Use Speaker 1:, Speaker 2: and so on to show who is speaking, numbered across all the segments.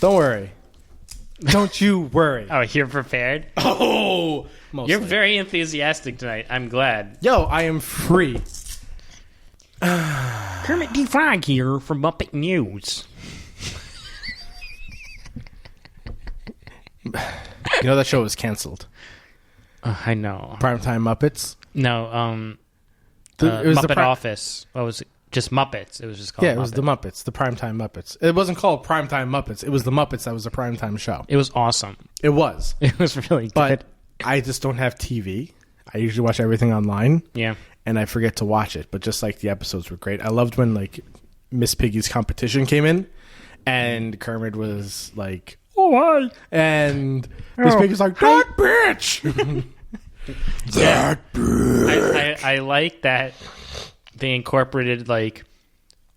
Speaker 1: Don't worry. Don't you worry.
Speaker 2: Oh, you're prepared?
Speaker 1: Oh, mostly.
Speaker 2: You're very enthusiastic tonight. I'm glad.
Speaker 1: Yo, I am free.
Speaker 2: Kermit the Frog here from Muppet News.
Speaker 1: You know that show was canceled.
Speaker 2: I know.
Speaker 1: Primetime Muppets.
Speaker 2: No,
Speaker 1: It was
Speaker 2: Muppet Office. What was it? Just Muppets. It was just called
Speaker 1: It was the Muppets, the Primetime Muppets. It wasn't called Primetime Muppets. It was the Muppets that was a primetime show.
Speaker 2: It was awesome.
Speaker 1: It was.
Speaker 2: It was really good.
Speaker 1: But I just don't have TV. I usually watch everything online.
Speaker 2: Yeah.
Speaker 1: And I forget to watch it. But just like the episodes were great. I loved when like Miss Piggy's competition came in and Kermit was like, oh, hi. And Miss Piggy's like, that bitch. That bitch.
Speaker 2: I like that they incorporated like,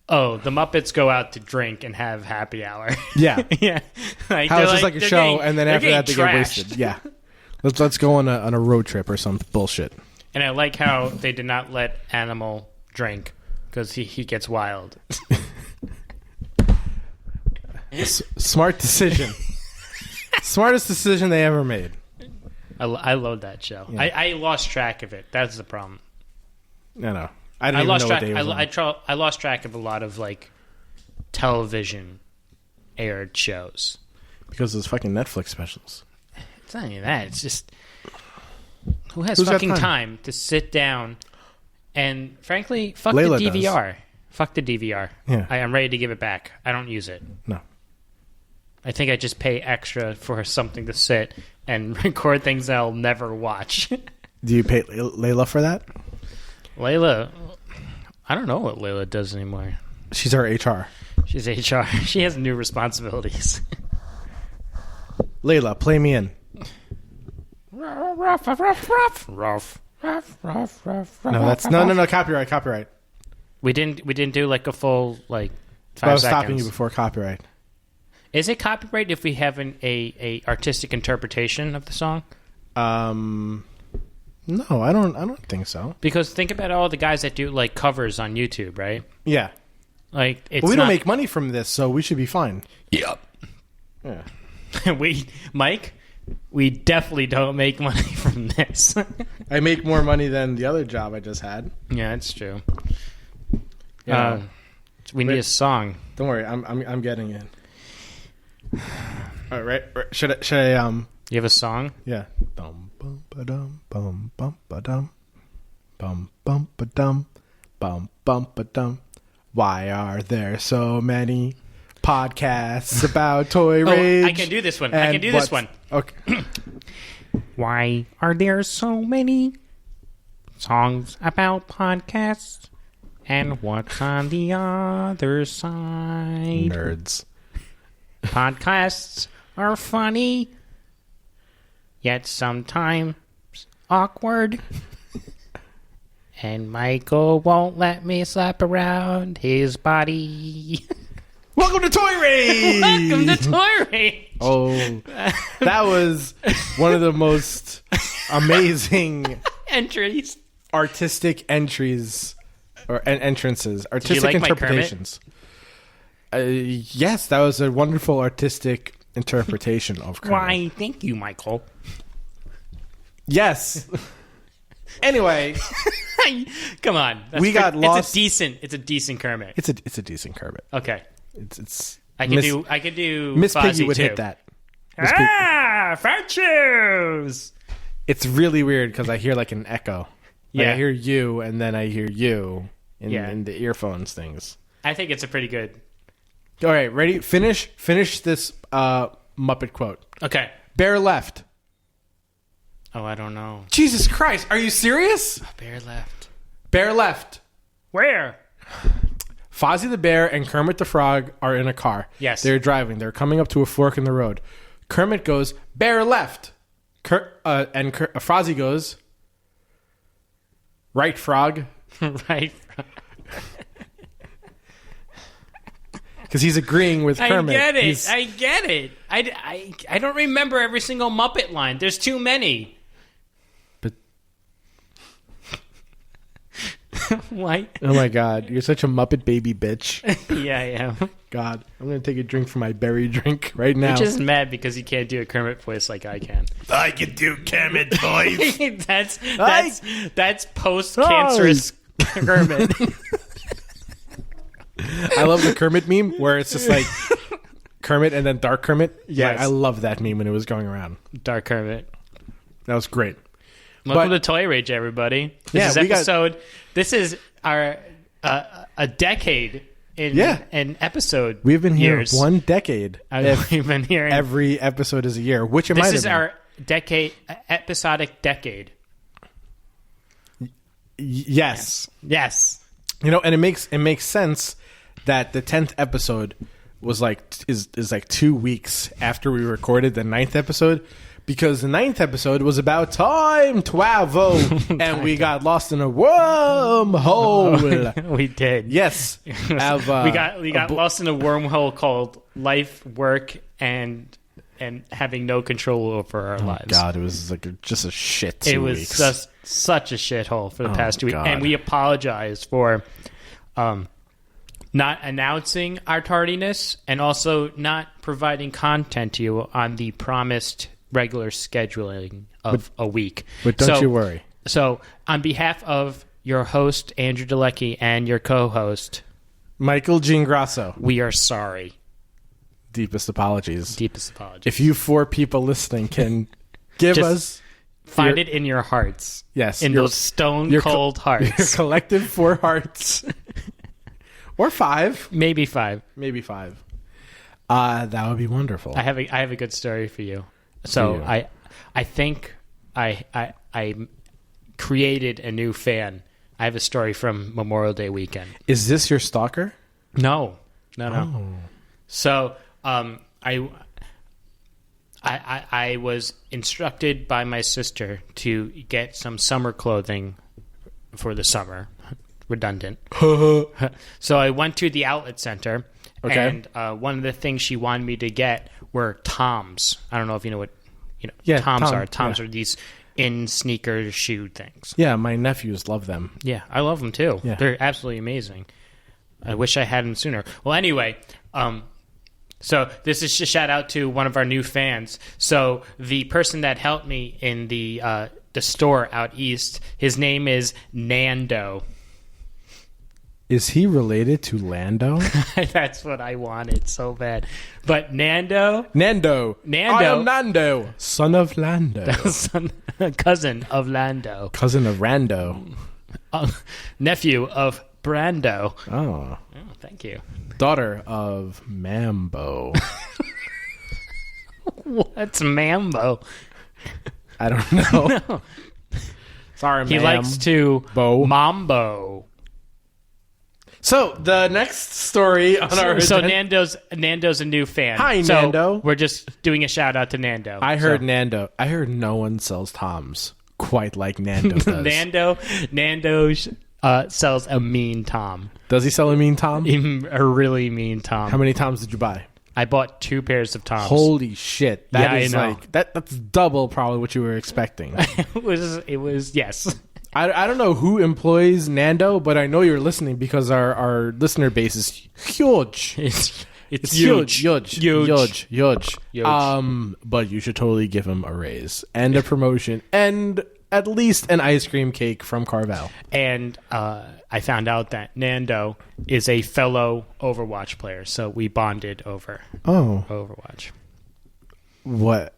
Speaker 2: oh, the Muppets go out to drink and have happy hour.
Speaker 1: Yeah.
Speaker 2: Yeah. Like,
Speaker 1: How it's just like a show, and then after that they get
Speaker 2: trashed.
Speaker 1: wasted. Yeah. Let's go on a road trip or some bullshit.
Speaker 2: And I like how they did not let Animal drink because he gets wild.
Speaker 1: Smart decision. Smartest decision they ever made.
Speaker 2: I love that show.
Speaker 1: Yeah.
Speaker 2: I lost track of it. That's the problem.
Speaker 1: No. I didn't even know what day it was on.
Speaker 2: I lost track of a lot of like television aired shows
Speaker 1: Because those fucking Netflix specials.
Speaker 2: It's not even that. It's just who's
Speaker 1: got
Speaker 2: fucking time to sit down and, frankly, fuck
Speaker 1: Layla
Speaker 2: the DVR.
Speaker 1: does.
Speaker 2: Fuck the DVR.
Speaker 1: Yeah.
Speaker 2: I am ready to give it back. I don't use it.
Speaker 1: No.
Speaker 2: I think I just pay extra for something to sit and record things I'll never watch.
Speaker 1: Do you pay Layla for that?
Speaker 2: Layla, I don't know what Layla does anymore.
Speaker 1: She's our HR.
Speaker 2: She's HR. She has new responsibilities.
Speaker 1: Layla, play me in.
Speaker 2: Ruff.
Speaker 1: No, that's no. Copyright.
Speaker 2: We didn't do like a full like 5
Speaker 1: I was
Speaker 2: seconds.
Speaker 1: stopping you before copyright.
Speaker 2: Is it copyright if we have a artistic interpretation of the song?
Speaker 1: No, I don't think so.
Speaker 2: Because think about all the guys that do like covers on YouTube, right?
Speaker 1: Yeah.
Speaker 2: Like it's
Speaker 1: Well, we
Speaker 2: not...
Speaker 1: don't make money from this, so we should be fine.
Speaker 2: Yep.
Speaker 1: Yeah.
Speaker 2: Mike, we definitely don't make money from this.
Speaker 1: I make more money than the other job I just had.
Speaker 2: Yeah, that's true.
Speaker 1: Yeah.
Speaker 2: We need a song.
Speaker 1: Don't worry, I'm getting it. All right. Should I
Speaker 2: You have a song?
Speaker 1: Yeah. Bum bum ba-dum bum bum ba-dum bum bum ba-dum bum bum ba-dum. Why are there so many podcasts about toy rage?
Speaker 2: I can do this one. I can do this one.
Speaker 1: Okay.
Speaker 2: Why are there so many songs about podcasts? And what's on the other side?
Speaker 1: Nerds.
Speaker 2: Podcasts are funny, yet sometimes awkward. And Michael won't let me slap around his body.
Speaker 1: Welcome to Toy Rage!
Speaker 2: Welcome to Toy Rage!
Speaker 1: Oh, that was one of the most amazing
Speaker 2: entries,
Speaker 1: artistic entries, or entrances,
Speaker 2: Did you
Speaker 1: artistic
Speaker 2: like
Speaker 1: interpretations. Yes, that was a wonderful artistic interpretation of Kermit.
Speaker 2: Why, thank you, Michael.
Speaker 1: Yes. Anyway,
Speaker 2: come on.
Speaker 1: We got lost.
Speaker 2: It's a decent Kermit.
Speaker 1: it's a decent Kermit.
Speaker 2: Okay.
Speaker 1: It's
Speaker 2: I can do
Speaker 1: Miss
Speaker 2: Fozzie
Speaker 1: Piggy would
Speaker 2: too.
Speaker 1: hit that.
Speaker 2: Fat shoes.
Speaker 1: It's really weird because I hear like an echo. Like,
Speaker 2: Yeah.
Speaker 1: I hear you and then I hear you in
Speaker 2: Yeah.
Speaker 1: the earphones things.
Speaker 2: I think it's a pretty good.
Speaker 1: All right, ready? Finish this Muppet quote.
Speaker 2: Okay.
Speaker 1: Bear left.
Speaker 2: Oh, I don't know.
Speaker 1: Jesus Christ, are you serious?
Speaker 2: Bear left.
Speaker 1: Bear left.
Speaker 2: Where?
Speaker 1: Fozzie the Bear and Kermit the Frog are in a car.
Speaker 2: Yes.
Speaker 1: They're driving. They're coming up to a fork in the road. Kermit goes, Bear left. Fozzie goes, right, Frog.
Speaker 2: Right.
Speaker 1: Because he's agreeing with Kermit.
Speaker 2: I get it. I don't remember every single Muppet line. There's too many.
Speaker 1: But
Speaker 2: Why?
Speaker 1: Oh my god, you're such a Muppet baby bitch.
Speaker 2: Yeah, I am.
Speaker 1: God, I'm gonna take a drink from my berry drink right now.
Speaker 2: You're just mad because you can't do a Kermit voice like I can.
Speaker 1: I can do Kermit voice.
Speaker 2: that's post-cancerous Kermit.
Speaker 1: I love the Kermit meme where it's just like Kermit and then Dark Kermit.
Speaker 2: Yes.
Speaker 1: Like, I love that meme when it was going around.
Speaker 2: Dark Kermit.
Speaker 1: That was great.
Speaker 2: Welcome to Toy Rage, everybody. This is our a decade in episode.
Speaker 1: We've been here
Speaker 2: years.
Speaker 1: 1 decade.
Speaker 2: We've been here.
Speaker 1: Every episode is a year, which it might have been.
Speaker 2: This is our episodic decade.
Speaker 1: Yes.
Speaker 2: Yes.
Speaker 1: And it makes sense that the 10th episode was is like 2 weeks after we recorded the 9th episode, because the 9th episode was about time travel, and we got lost in a wormhole.
Speaker 2: We did.
Speaker 1: Yes.
Speaker 2: We got lost in a wormhole called life, work, and having no control over our lives.
Speaker 1: God, it was like just a shit 2
Speaker 2: It was
Speaker 1: weeks.
Speaker 2: just such a shithole for the past 2 weeks.
Speaker 1: God.
Speaker 2: And we apologize for not announcing our tardiness and also not providing content to you on the promised regular scheduling of a week.
Speaker 1: But don't you worry.
Speaker 2: So, on behalf of your host, Andrew Delecky, and your co-host,
Speaker 1: Michael Giangrasso,
Speaker 2: we are sorry.
Speaker 1: deepest apologies.
Speaker 2: Deepest apologies.
Speaker 1: If you 4 people listening can give us...
Speaker 2: Find it in your hearts.
Speaker 1: Yes.
Speaker 2: In those stone-cold hearts.
Speaker 1: Your collective 4 hearts. Or 5.
Speaker 2: Maybe 5.
Speaker 1: Maybe 5. That would be wonderful.
Speaker 2: I have a good story for you. So I think I created a new fan. I have a story from Memorial Day weekend.
Speaker 1: Is this your stalker?
Speaker 2: No.
Speaker 1: Oh.
Speaker 2: So I was instructed by my sister to get some summer clothing for the summer. Redundant. So I went to the outlet center, and one of the things she wanted me to get were Toms. I don't know if you know what Toms are. Toms are these in-sneaker shoe things.
Speaker 1: Yeah, my nephews love them.
Speaker 2: Yeah, I love them too.
Speaker 1: Yeah.
Speaker 2: They're absolutely amazing. I wish I had them sooner. Well, anyway, so this is a shout out to one of our new fans. So the person that helped me in the store out east, his name is Nando.
Speaker 1: Is he related to Lando?
Speaker 2: That's what I wanted so bad. But Nando.
Speaker 1: I am Nando, son of Lando.
Speaker 2: Cousin of Lando.
Speaker 1: Cousin of Rando.
Speaker 2: Nephew of Brando.
Speaker 1: Oh,
Speaker 2: thank you.
Speaker 1: Daughter of Mambo.
Speaker 2: What's Mambo?
Speaker 1: I don't know.
Speaker 2: No.
Speaker 1: Sorry,
Speaker 2: He likes to Mambo.
Speaker 1: So the next story on our
Speaker 2: so
Speaker 1: agenda-
Speaker 2: Nando's a new fan.
Speaker 1: Hi,
Speaker 2: so
Speaker 1: Nando.
Speaker 2: We're just doing a shout out to Nando.
Speaker 1: I heard no one sells Toms quite like Nando does.
Speaker 2: Nando sells a mean Tom.
Speaker 1: Does he sell a mean Tom?
Speaker 2: A really mean Tom.
Speaker 1: How many Toms did you buy?
Speaker 2: I bought 2 pairs of Toms.
Speaker 1: Holy shit! That is
Speaker 2: I know.
Speaker 1: like that's double probably what you were expecting.
Speaker 2: It was yes.
Speaker 1: I don't know who employs Nando, but I know you're listening because our listener base is huge.
Speaker 2: It's
Speaker 1: huge.
Speaker 2: Huge.
Speaker 1: But you should totally give him a raise and a promotion and at least an ice cream cake from Carvel.
Speaker 2: And I found out that Nando is a fellow Overwatch player, so we bonded over Overwatch.
Speaker 1: What?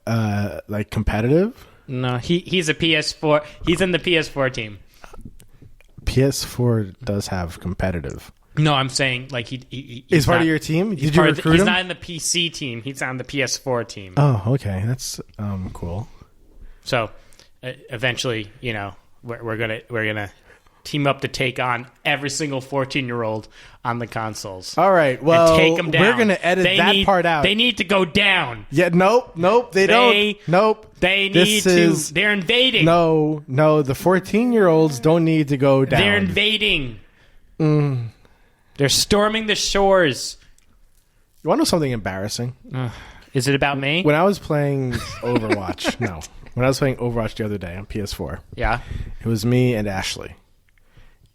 Speaker 1: Like competitive?
Speaker 2: No, he's a PS4. He's in the PS4 team.
Speaker 1: PS4 does have competitive.
Speaker 2: No, I'm saying like he's
Speaker 1: part of your team. Did you recruit him?
Speaker 2: He's not in the PC team. He's on the PS4 team.
Speaker 1: Oh, okay, that's cool.
Speaker 2: So eventually, we're gonna team up to take on every single 14-year-old on the consoles.
Speaker 1: All right, well,
Speaker 2: and take them down.
Speaker 1: We're gonna edit that part out.
Speaker 2: They need to go down.
Speaker 1: Yeah, nope, they don't. Nope.
Speaker 2: They need to. They're invading.
Speaker 1: No, the 14-year-olds don't need to go down.
Speaker 2: They're invading. They're storming the shores.
Speaker 1: You want to know something embarrassing?
Speaker 2: Is it about me?
Speaker 1: When I was playing Overwatch, when I was playing Overwatch the other day on PS4,
Speaker 2: yeah,
Speaker 1: it was me and Ashley,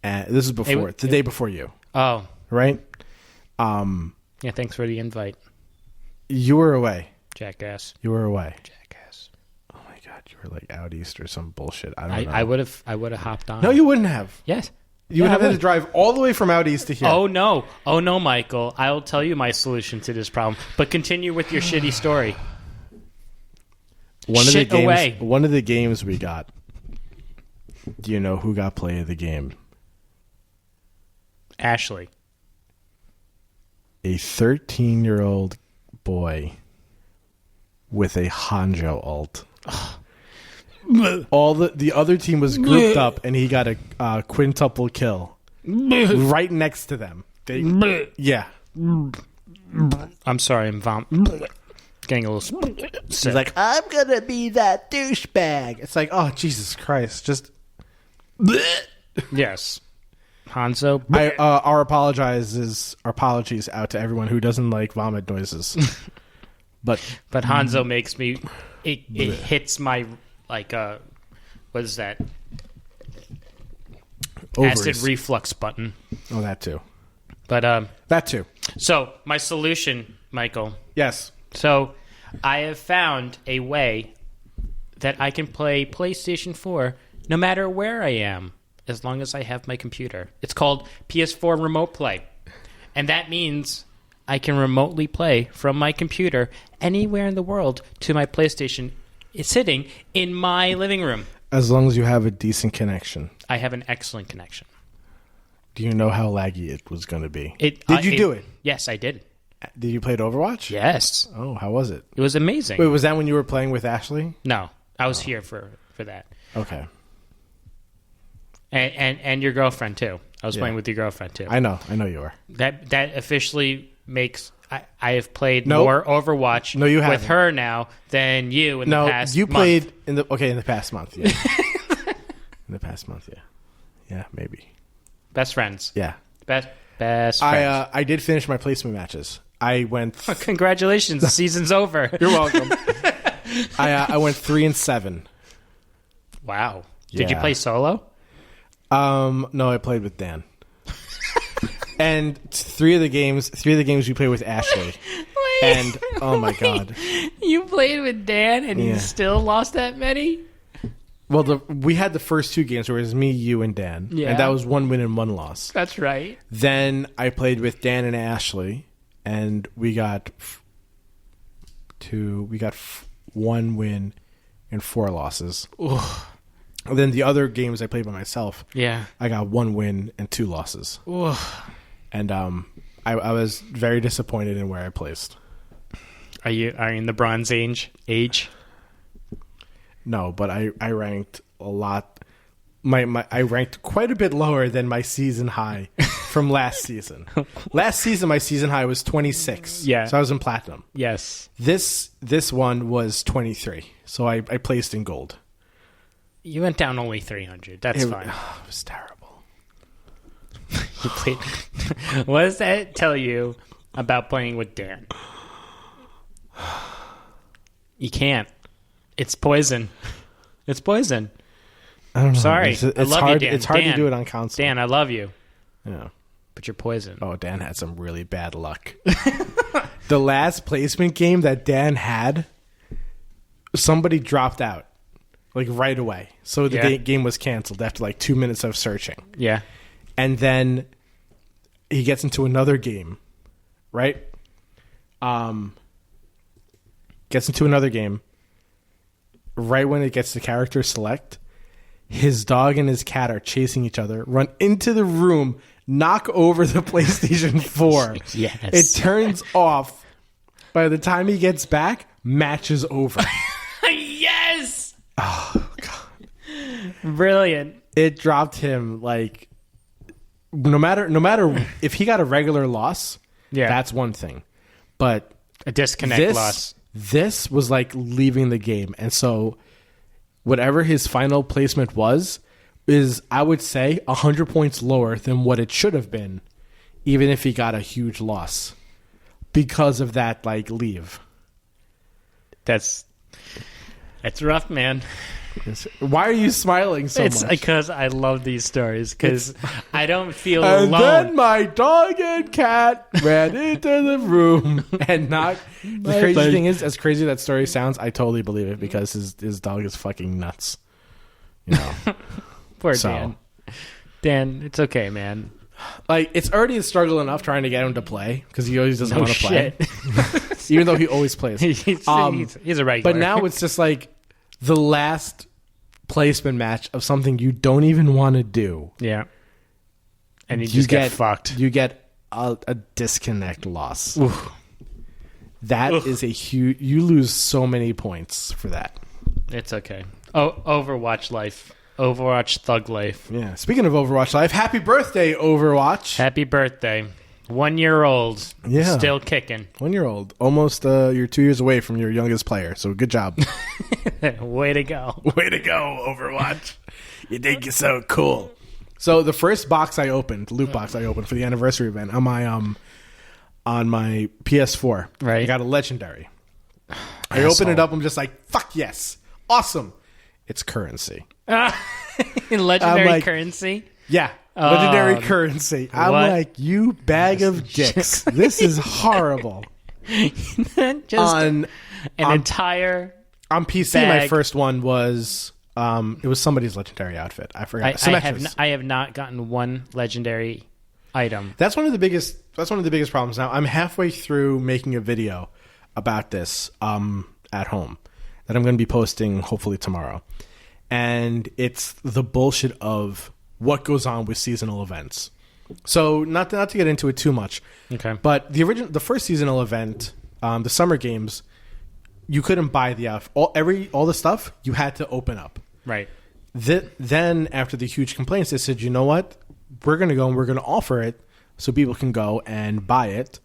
Speaker 1: And this is before the day before you.
Speaker 2: Oh,
Speaker 1: right.
Speaker 2: Yeah. Thanks for the invite,
Speaker 1: You were away.
Speaker 2: jackass.
Speaker 1: You were away.
Speaker 2: Jackass.
Speaker 1: Oh my god, you were like out east or some bullshit. I don't know.
Speaker 2: I would have hopped on.
Speaker 1: No, you wouldn't have.
Speaker 2: Yes.
Speaker 1: You would have had to drive all the way from out east to here.
Speaker 2: Oh no, Michael. I'll tell you my solution to this problem. But continue with your shitty story.
Speaker 1: One of the games we got. Do you know who got play of the game?
Speaker 2: Ashley.
Speaker 1: A 13-year-old boy with a Hanjo ult. All the other team was grouped up, and he got a quintuple kill right next to them. Yeah.
Speaker 2: I'm sorry, I'm getting a little sick.
Speaker 1: He's like, I'm gonna be that douchebag. It's like, oh Jesus Christ! Just
Speaker 2: Yes, Hanzo.
Speaker 1: our apologies out to everyone who doesn't like vomit noises. But
Speaker 2: Hanzo makes me. It hits my what is that?
Speaker 1: Ovaries.
Speaker 2: Acid reflux button.
Speaker 1: Oh, that too.
Speaker 2: But
Speaker 1: That too.
Speaker 2: so my solution, Michael.
Speaker 1: Yes.
Speaker 2: So I have found a way that I can play PlayStation 4 no matter where I am, as long as I have my computer. It's called PS4 Remote Play. And that means I can remotely play from my computer anywhere in the world to my PlayStation. It's sitting in my living room.
Speaker 1: As long as you have a decent connection.
Speaker 2: I have an excellent connection.
Speaker 1: Do you know how laggy it was going to be?
Speaker 2: Did
Speaker 1: you do it?
Speaker 2: Yes, I did.
Speaker 1: Did you play Overwatch?
Speaker 2: Yes.
Speaker 1: Oh, how was it?
Speaker 2: It was amazing.
Speaker 1: Wait, was that when you were playing with Ashley?
Speaker 2: No, I was here for that.
Speaker 1: Okay.
Speaker 2: And your girlfriend, too. I was playing with your girlfriend, too.
Speaker 1: I know you were.
Speaker 2: That officially makes... I have played
Speaker 1: Nope.
Speaker 2: more Overwatch
Speaker 1: No, you
Speaker 2: with
Speaker 1: haven't.
Speaker 2: her now than you in the past
Speaker 1: you
Speaker 2: month.
Speaker 1: played in the past month, yeah. In the past month, yeah. Yeah, maybe.
Speaker 2: Best friends.
Speaker 1: Yeah.
Speaker 2: Best friends.
Speaker 1: I did finish my placement matches. I went
Speaker 2: Congratulations, the season's over.
Speaker 1: You're welcome. I went 3-7.
Speaker 2: Wow. Did you
Speaker 1: Yeah.
Speaker 2: play solo?
Speaker 1: No, I played with Dan. And three of the games we played with Ashley. And oh my god.
Speaker 2: You played with Dan and you
Speaker 1: Yeah.
Speaker 2: still lost that many?
Speaker 1: Well, we had the first two games where it was me, you, and Dan.
Speaker 2: Yeah.
Speaker 1: And that was 1 win and 1 loss.
Speaker 2: That's right.
Speaker 1: Then I played with Dan and Ashley, and we got 1 win and 4 losses.
Speaker 2: Ooh.
Speaker 1: And then the other games I played by myself,
Speaker 2: Yeah.
Speaker 1: I got 1 win and 2 losses.
Speaker 2: Ooh.
Speaker 1: And I was very disappointed in where I placed.
Speaker 2: Are you in the Bronze Age?
Speaker 1: No, but I ranked a lot. I ranked quite a bit lower than my season high from last season. Last season, my season high was 26.
Speaker 2: Yeah.
Speaker 1: So I was in platinum.
Speaker 2: Yes.
Speaker 1: This one was 23. So I placed in gold.
Speaker 2: You went down only 300. That's fine.
Speaker 1: It was terrible.
Speaker 2: You played. What does that tell you about playing with Dan? You can't. It's poison. It's poison.
Speaker 1: I don't know.
Speaker 2: Sorry.
Speaker 1: It's
Speaker 2: I love
Speaker 1: hard,
Speaker 2: you, Dan.
Speaker 1: It's hard
Speaker 2: Dan.
Speaker 1: to do it on console.
Speaker 2: Dan, I love you,
Speaker 1: Yeah.
Speaker 2: but you're poison.
Speaker 1: Oh, Dan had some really bad luck. The last placement game that Dan had, somebody dropped out. Like right away. So the game was canceled after like 2 minutes of searching.
Speaker 2: Yeah.
Speaker 1: And then he gets into another game, right? Gets into another game. Right when it gets to character select, his dog and his cat are chasing each other, run into the room, knock over the PlayStation 4.
Speaker 2: Yes.
Speaker 1: It turns off. By the time he gets back, match is over.
Speaker 2: Yes.
Speaker 1: Oh, God.
Speaker 2: Brilliant.
Speaker 1: It dropped him like no matter if he got a regular loss, that's one thing. But
Speaker 2: A disconnect loss.
Speaker 1: This was like leaving the game. And so whatever his final placement was is, I would say, 100 points lower than what it should have been, even if he got a huge loss because of that like leave.
Speaker 2: That's rough, man.
Speaker 1: Why are you smiling so
Speaker 2: It's
Speaker 1: much?
Speaker 2: because I love these stories, because I don't feel
Speaker 1: And
Speaker 2: alone.
Speaker 1: then my dog and cat ran into the room and knocked. The crazy thing is, as crazy that story sounds, I totally believe it because his dog is fucking nuts. You know.
Speaker 2: Poor Dan. Dan, it's okay, man.
Speaker 1: Like, it's already a struggle enough trying to get him to play because he always doesn't want to play. Even though he always plays.
Speaker 2: he's a regular.
Speaker 1: But now it's just like the last placement match of something you don't even want to do.
Speaker 2: Yeah. And you just get fucked.
Speaker 1: You get a disconnect loss. Oof. That is a huge... You lose so many points for that.
Speaker 2: It's okay. Oh, Overwatch life. Overwatch thug life.
Speaker 1: Yeah. Speaking of Overwatch life, happy birthday, Overwatch.
Speaker 2: Happy birthday. 1 year old.
Speaker 1: Yeah.
Speaker 2: Still kicking.
Speaker 1: 1 year old. Almost you're 2 years away from your youngest player. So good job.
Speaker 2: Way to go.
Speaker 1: Way to go, Overwatch. You think you're so cool. So the first box I opened, loot box I opened for the anniversary event on my PS4.
Speaker 2: Right.
Speaker 1: I got a legendary. I open it up. I'm just like, fuck yes. Awesome. It's currency.
Speaker 2: Legendary currency?
Speaker 1: Yeah. Legendary currency. I'm like, you bag of dicks. This is horrible.
Speaker 2: Just an entire...
Speaker 1: On PC,
Speaker 2: bag.
Speaker 1: My first one was... it was somebody's legendary outfit. I forgot.
Speaker 2: I have not gotten one legendary item.
Speaker 1: That's one of the biggest problems. Now I'm halfway through making a video about this at home that I'm going to be posting hopefully tomorrow. And it's the bullshit of what goes on with seasonal events. So not to get into it too much.
Speaker 2: Okay.
Speaker 1: But the first seasonal event, the summer games, you couldn't buy the outfit. All the stuff you had to open up.
Speaker 2: Right.
Speaker 1: Then after the huge complaints, they said, you know what? We're going to go and we're going to offer it so people can go and buy it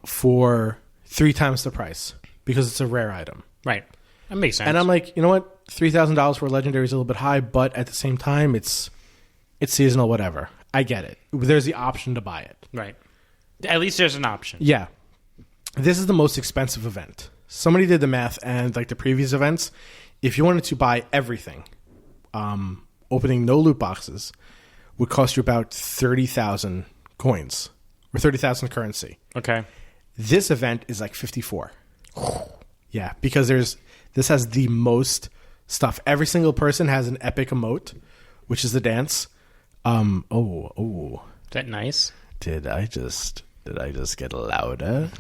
Speaker 1: for 3 times the price because it's a rare item.
Speaker 2: Right. That makes sense.
Speaker 1: And I'm like, you know what? $3,000 for a legendary is a little bit high, but at the same time, it's seasonal, whatever. I get it. There's the option to buy it.
Speaker 2: Right. At least there's an option.
Speaker 1: Yeah. This is the most expensive event. Somebody did the math, and like the previous events, if you wanted to buy everything, opening no loot boxes would cost you about 30,000 coins or 30,000 currency.
Speaker 2: Okay.
Speaker 1: This event is like 54. Yeah, because this has the most stuff. Every single person has an epic emote, which is the dance.
Speaker 2: Is that nice?
Speaker 1: Did I just get louder?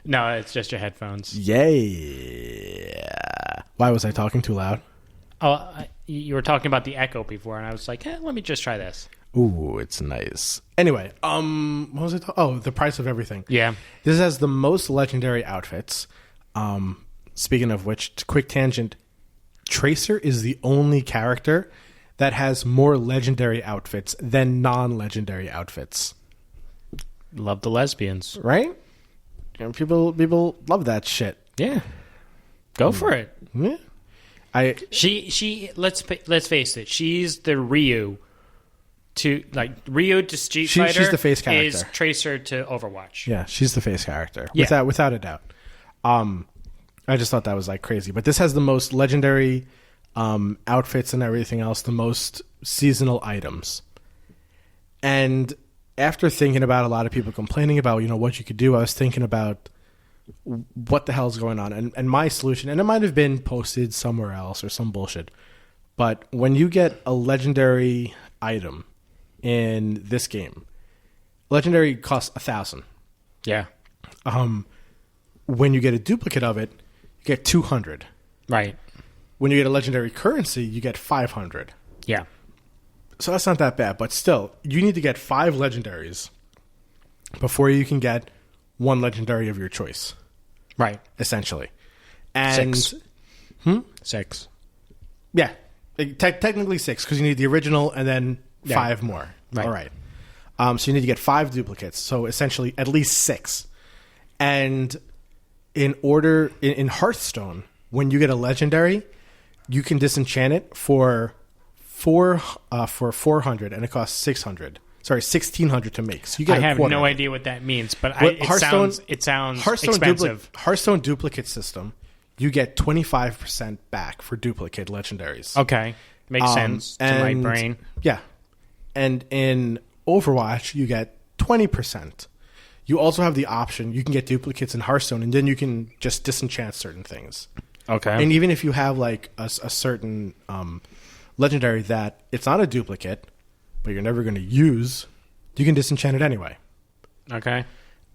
Speaker 2: No, it's just your headphones.
Speaker 1: Yeah. Why was I talking too loud?
Speaker 2: Oh, you were talking about the echo before, and I was like, let me just try this.
Speaker 1: Ooh, it's nice. Anyway, what was it? The price of everything.
Speaker 2: Yeah.
Speaker 1: This has the most legendary outfits. Speaking of which, quick tangent, Tracer is the only character that has more legendary outfits than non-legendary outfits.
Speaker 2: Love the lesbians.
Speaker 1: Right? You know, people love that shit.
Speaker 2: Yeah. Go for it.
Speaker 1: Yeah.
Speaker 2: She let's face it, she's the Ryu to Street Fighter.
Speaker 1: She's the face character.
Speaker 2: Is Tracer to Overwatch.
Speaker 1: Yeah, she's the face character.
Speaker 2: Yeah.
Speaker 1: Without a doubt. I just thought that was like crazy. But this has the most legendary outfits and everything else, the most seasonal items. And after thinking about a lot of people complaining about, what you could do, I was thinking about what the hell's going on. And my solution, and it might have been posted somewhere else or some bullshit, but when you get a legendary item in this game, legendary costs 1,000.
Speaker 2: Yeah.
Speaker 1: When you get a duplicate of it, you get 200.
Speaker 2: Right.
Speaker 1: When you get a legendary currency, you get 500.
Speaker 2: Yeah.
Speaker 1: So that's not that bad, but still, you need to get 5 legendaries before you can get one legendary of your choice.
Speaker 2: Right.
Speaker 1: Essentially. And
Speaker 2: 6. 6.
Speaker 1: Yeah. Technically 6, because you need the original and then 5 more.
Speaker 2: Right.
Speaker 1: All right. So you need to get 5 duplicates. So essentially at least 6. And in Hearthstone, when you get a legendary, you can disenchant it for 400, and it costs 600. Sorry, 1,600 to make. So you get
Speaker 2: I have
Speaker 1: quarter.
Speaker 2: no idea what that means, but it sounds
Speaker 1: Hearthstone
Speaker 2: expensive.
Speaker 1: Hearthstone duplicate system. you get 25% back for duplicate legendaries.
Speaker 2: Okay. Makes sense to my brain.
Speaker 1: Yeah. And in Overwatch, you get 20%. You also have the option, you can get duplicates in Hearthstone, and then you can just disenchant certain things.
Speaker 2: Okay.
Speaker 1: And even if you have like a certain legendary that it's not a duplicate, but you're never going to use, you can disenchant it anyway.
Speaker 2: Okay.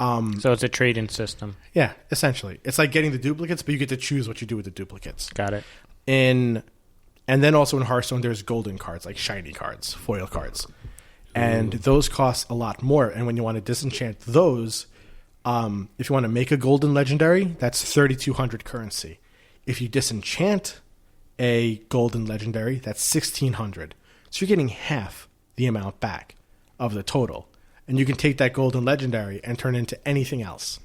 Speaker 2: So it's a trade-in system.
Speaker 1: Yeah, essentially. It's like getting the duplicates, but you get to choose what you do with the duplicates.
Speaker 2: Got it.
Speaker 1: And then also in Hearthstone, there's golden cards, like shiny cards, foil cards. And those cost a lot more. And when you want to disenchant those, if you want to make a golden legendary, that's 3,200 currency. If you disenchant a golden legendary, that's 1,600. So you're getting half the amount back of the total. And you can take that golden legendary and turn it into anything else.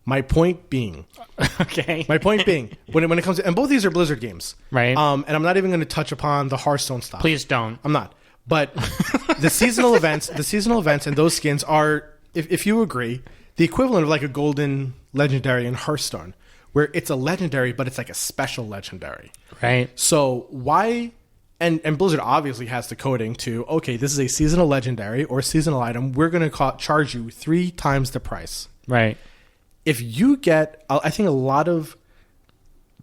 Speaker 1: My point being,
Speaker 2: okay.
Speaker 1: when it comes to, and both these are Blizzard games,
Speaker 2: right?
Speaker 1: And I'm not even going to touch upon the Hearthstone stuff.
Speaker 2: Please don't.
Speaker 1: I'm not. But the seasonal events, and those skins are, if you agree, the equivalent of like a golden legendary in Hearthstone, where it's a legendary, but it's like a special legendary,
Speaker 2: right?
Speaker 1: So why? And Blizzard obviously has the coding to, okay, this is a seasonal legendary or seasonal item. We're going to charge you 3 times the price.
Speaker 2: Right.
Speaker 1: If you get, I think a lot of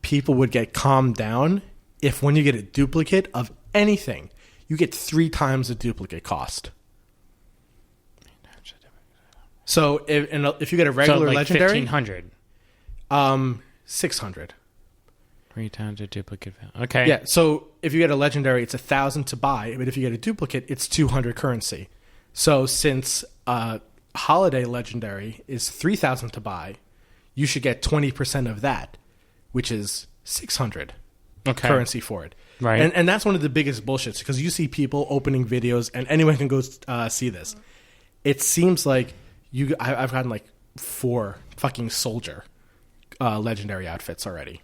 Speaker 1: people would get calmed down if when you get a duplicate of anything, you get 3 times the duplicate cost. So if you get a regular
Speaker 2: like
Speaker 1: legendary,
Speaker 2: 1,500.
Speaker 1: 600.
Speaker 2: 3 times a duplicate. Okay.
Speaker 1: Yeah. So if you get a legendary, it's 1,000 to buy, but if you get a duplicate, it's 200 currency. So since holiday legendary is 3,000 to buy, you should get 20% of that, which is 600 currency for it.
Speaker 2: Right.
Speaker 1: And that's one of the biggest bullshits, because you see people opening videos, and anyone can go see this. It seems like I've gotten like 4 fucking soldier legendary outfits already.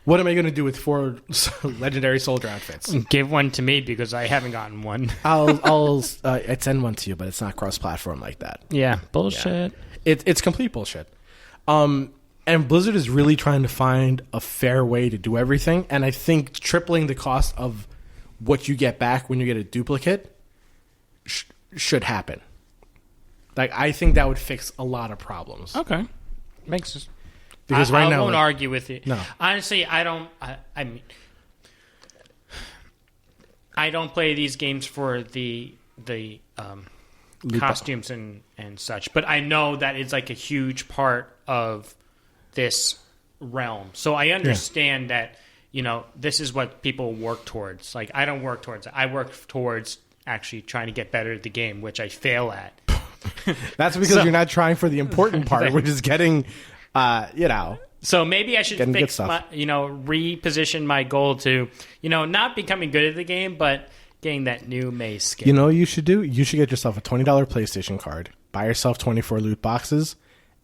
Speaker 1: What am I going to do with 4 legendary soldier outfits?
Speaker 2: Give one to me because I haven't gotten one.
Speaker 1: I'd send one to you, but it's not cross-platform like that.
Speaker 2: Yeah, bullshit.
Speaker 1: Yeah. It's complete bullshit. And Blizzard is really trying to find a fair way to do everything, and I think tripling the cost of what you get back when you get a duplicate should happen. Like, I think that would fix a lot of problems.
Speaker 2: Okay, makes sense.
Speaker 1: Because right now,
Speaker 2: I won't argue with you.
Speaker 1: No,
Speaker 2: honestly, I don't. I mean, I don't play these games for the costumes and such, but I know that it's like a huge part of this realm. So I understand that, you know, this is what people work towards. Like, I don't work towards it. I work towards actually trying to get better at the game, which I fail at.
Speaker 1: That's because you're not trying for the important part, which is getting,
Speaker 2: So maybe I should fix my, reposition my goal to, not becoming good at the game, but getting that new May skin.
Speaker 1: You know what you should do? You should get yourself a $20 PlayStation card, buy yourself 24 loot boxes,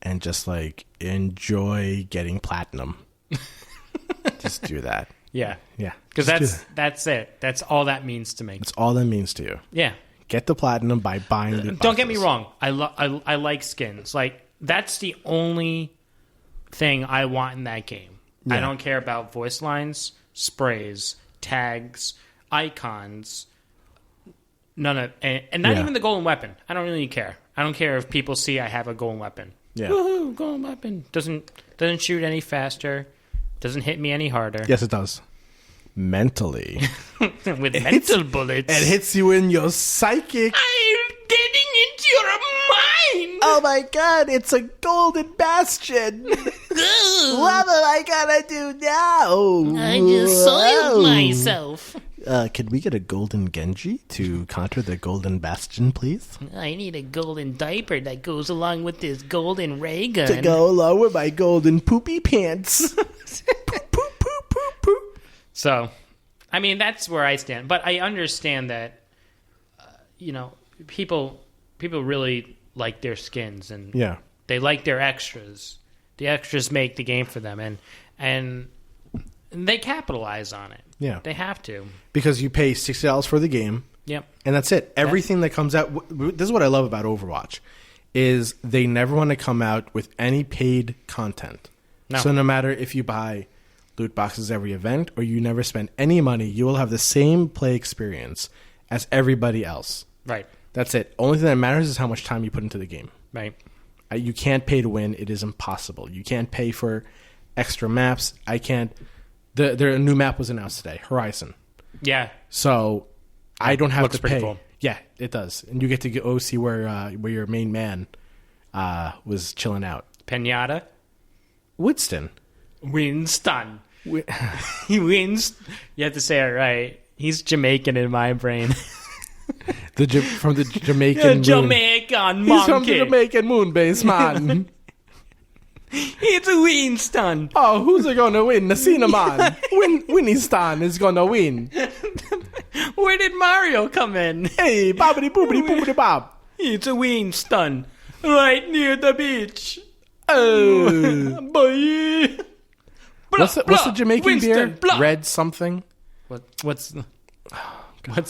Speaker 1: and just like enjoy getting platinum. Just do that.
Speaker 2: Yeah.
Speaker 1: Yeah.
Speaker 2: Because that's it. That's all that means to me.
Speaker 1: That's all that means to you.
Speaker 2: Yeah.
Speaker 1: Get the platinum by buying loot boxes.
Speaker 2: Don't get me wrong. I like skins. Like, that's the only thing I want in that game. Yeah. I don't care about voice lines, sprays, tags, icons, none of, and not even the golden weapon. I don't really care. I don't care if people see I have a golden weapon.
Speaker 1: Yeah.
Speaker 2: Woohoo, golden weapon. Doesn't shoot any faster. Doesn't hit me any harder.
Speaker 1: Yes, it does. Mentally.
Speaker 2: With mental bullets.
Speaker 1: It hits you in your psychic.
Speaker 2: I'm getting into your mind.
Speaker 1: Oh my god, it's a golden bastion. What am I gonna do now?
Speaker 2: I just soiled myself.
Speaker 1: Can we get a golden Genji to counter the golden bastion, please?
Speaker 2: I need a golden diaper that goes along with this golden ray gun.
Speaker 1: To go along with my golden poopy pants. Poop, poop, poop, poop, poop.
Speaker 2: So, I mean, that's where I stand. But I understand that, people really like their skins. And they like their extras. The extras make the game for them. And they capitalize on it.
Speaker 1: Yeah.
Speaker 2: They have to.
Speaker 1: Because you pay $60 for the game.
Speaker 2: Yep.
Speaker 1: And that's it. Everything that comes out... This is what I love about Overwatch. Is they never want to come out with any paid content. No. So no matter if you buy loot boxes every event, or you never spend any money, you will have the same play experience as everybody else.
Speaker 2: Right.
Speaker 1: That's it. Only thing that matters is how much time you put into the game.
Speaker 2: Right.
Speaker 1: You can't pay to win. It is impossible. You can't pay for extra maps. I can't. A new map was announced today, Horizon.
Speaker 2: Yeah.
Speaker 1: So I don't have to pay.
Speaker 2: Cool.
Speaker 1: Yeah, it does. And you get to go see where your main man was chilling out.
Speaker 2: Pinata?
Speaker 1: Winston.
Speaker 2: Winston. He wins. You have to say it right. He's Jamaican in my brain.
Speaker 1: From the Jamaican moon.
Speaker 2: Jamaican monkey.
Speaker 1: He's from the Jamaican moon base, man.
Speaker 2: It's Winston.
Speaker 1: Oh, who's going to win? The cinnamon. Winston is going to win.
Speaker 2: Where did Mario come in?
Speaker 1: Hey, bobbity boobity boobity bob.
Speaker 2: It's a Winston. Right near the beach.
Speaker 1: Oh.
Speaker 2: Boy.
Speaker 1: What's the Jamaican
Speaker 2: Winston,
Speaker 1: beer?
Speaker 2: blah.
Speaker 1: Red something?
Speaker 2: What's the
Speaker 1: Red,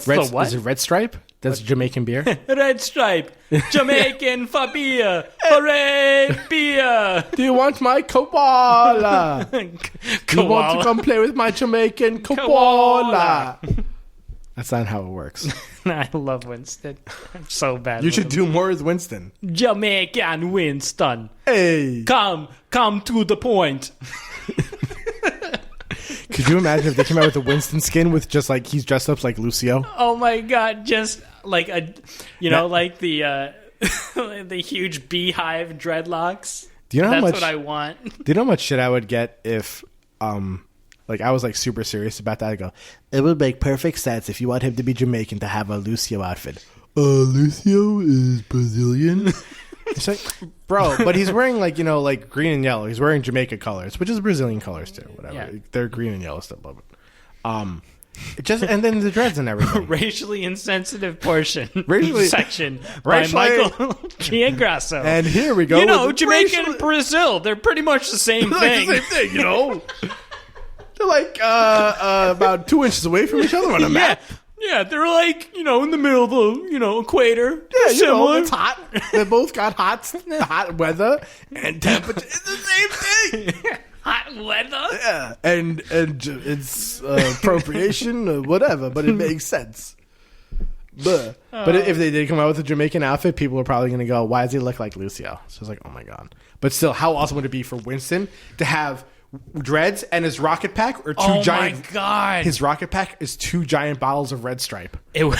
Speaker 2: the what?
Speaker 1: Is it Red Stripe? That's Jamaican beer.
Speaker 2: Red Stripe. Jamaican for beer. Hooray, beer.
Speaker 1: Do you want my koala? You want to come play with my Jamaican koala? That's not how it works.
Speaker 2: I love Winston. I'm so bad.
Speaker 1: You should do more with Winston.
Speaker 2: Jamaican Winston.
Speaker 1: Hey.
Speaker 2: Come to the point.
Speaker 1: Could you imagine if they came out with a Winston skin with just like he's dressed up like Lucio?
Speaker 2: Oh my god, just like like the the huge beehive dreadlocks.
Speaker 1: Do you know
Speaker 2: That's
Speaker 1: how much
Speaker 2: what I want.
Speaker 1: Do you know how much shit I would get if like I was like super serious about that? I go, it would make perfect sense if you want him to be Jamaican to have a Lucio outfit. Lucio is Brazilian. It's like, bro, but he's wearing like green and yellow. He's wearing Jamaica colors, which is Brazilian colors too. Whatever,
Speaker 2: Yeah.
Speaker 1: They're green and yellow stuff. And then the dreads and everything.
Speaker 2: Racially insensitive portion section
Speaker 1: racially,
Speaker 2: by Michael Giangrasso.
Speaker 1: And here we go.
Speaker 2: With Jamaica and Brazil, they're pretty much the same thing.
Speaker 1: Like the same thing, They're like about 2 inches away from each other on a map.
Speaker 2: Yeah, they're like, in the middle of the, equator.
Speaker 1: Yeah,
Speaker 2: similar.
Speaker 1: It's hot. They both got hot weather and temperature. It's the same thing.
Speaker 2: Hot weather?
Speaker 1: Yeah, and it's appropriation or whatever, but it makes sense. But if they did come out with a Jamaican outfit, people are probably going to go, why does he look like Lucio? So it's like, oh my God. But still, how awesome would it be for Winston to have dreads and his rocket pack or two giant...
Speaker 2: Oh my God.
Speaker 1: His rocket pack is 2 giant bottles of Red Stripe.
Speaker 2: It was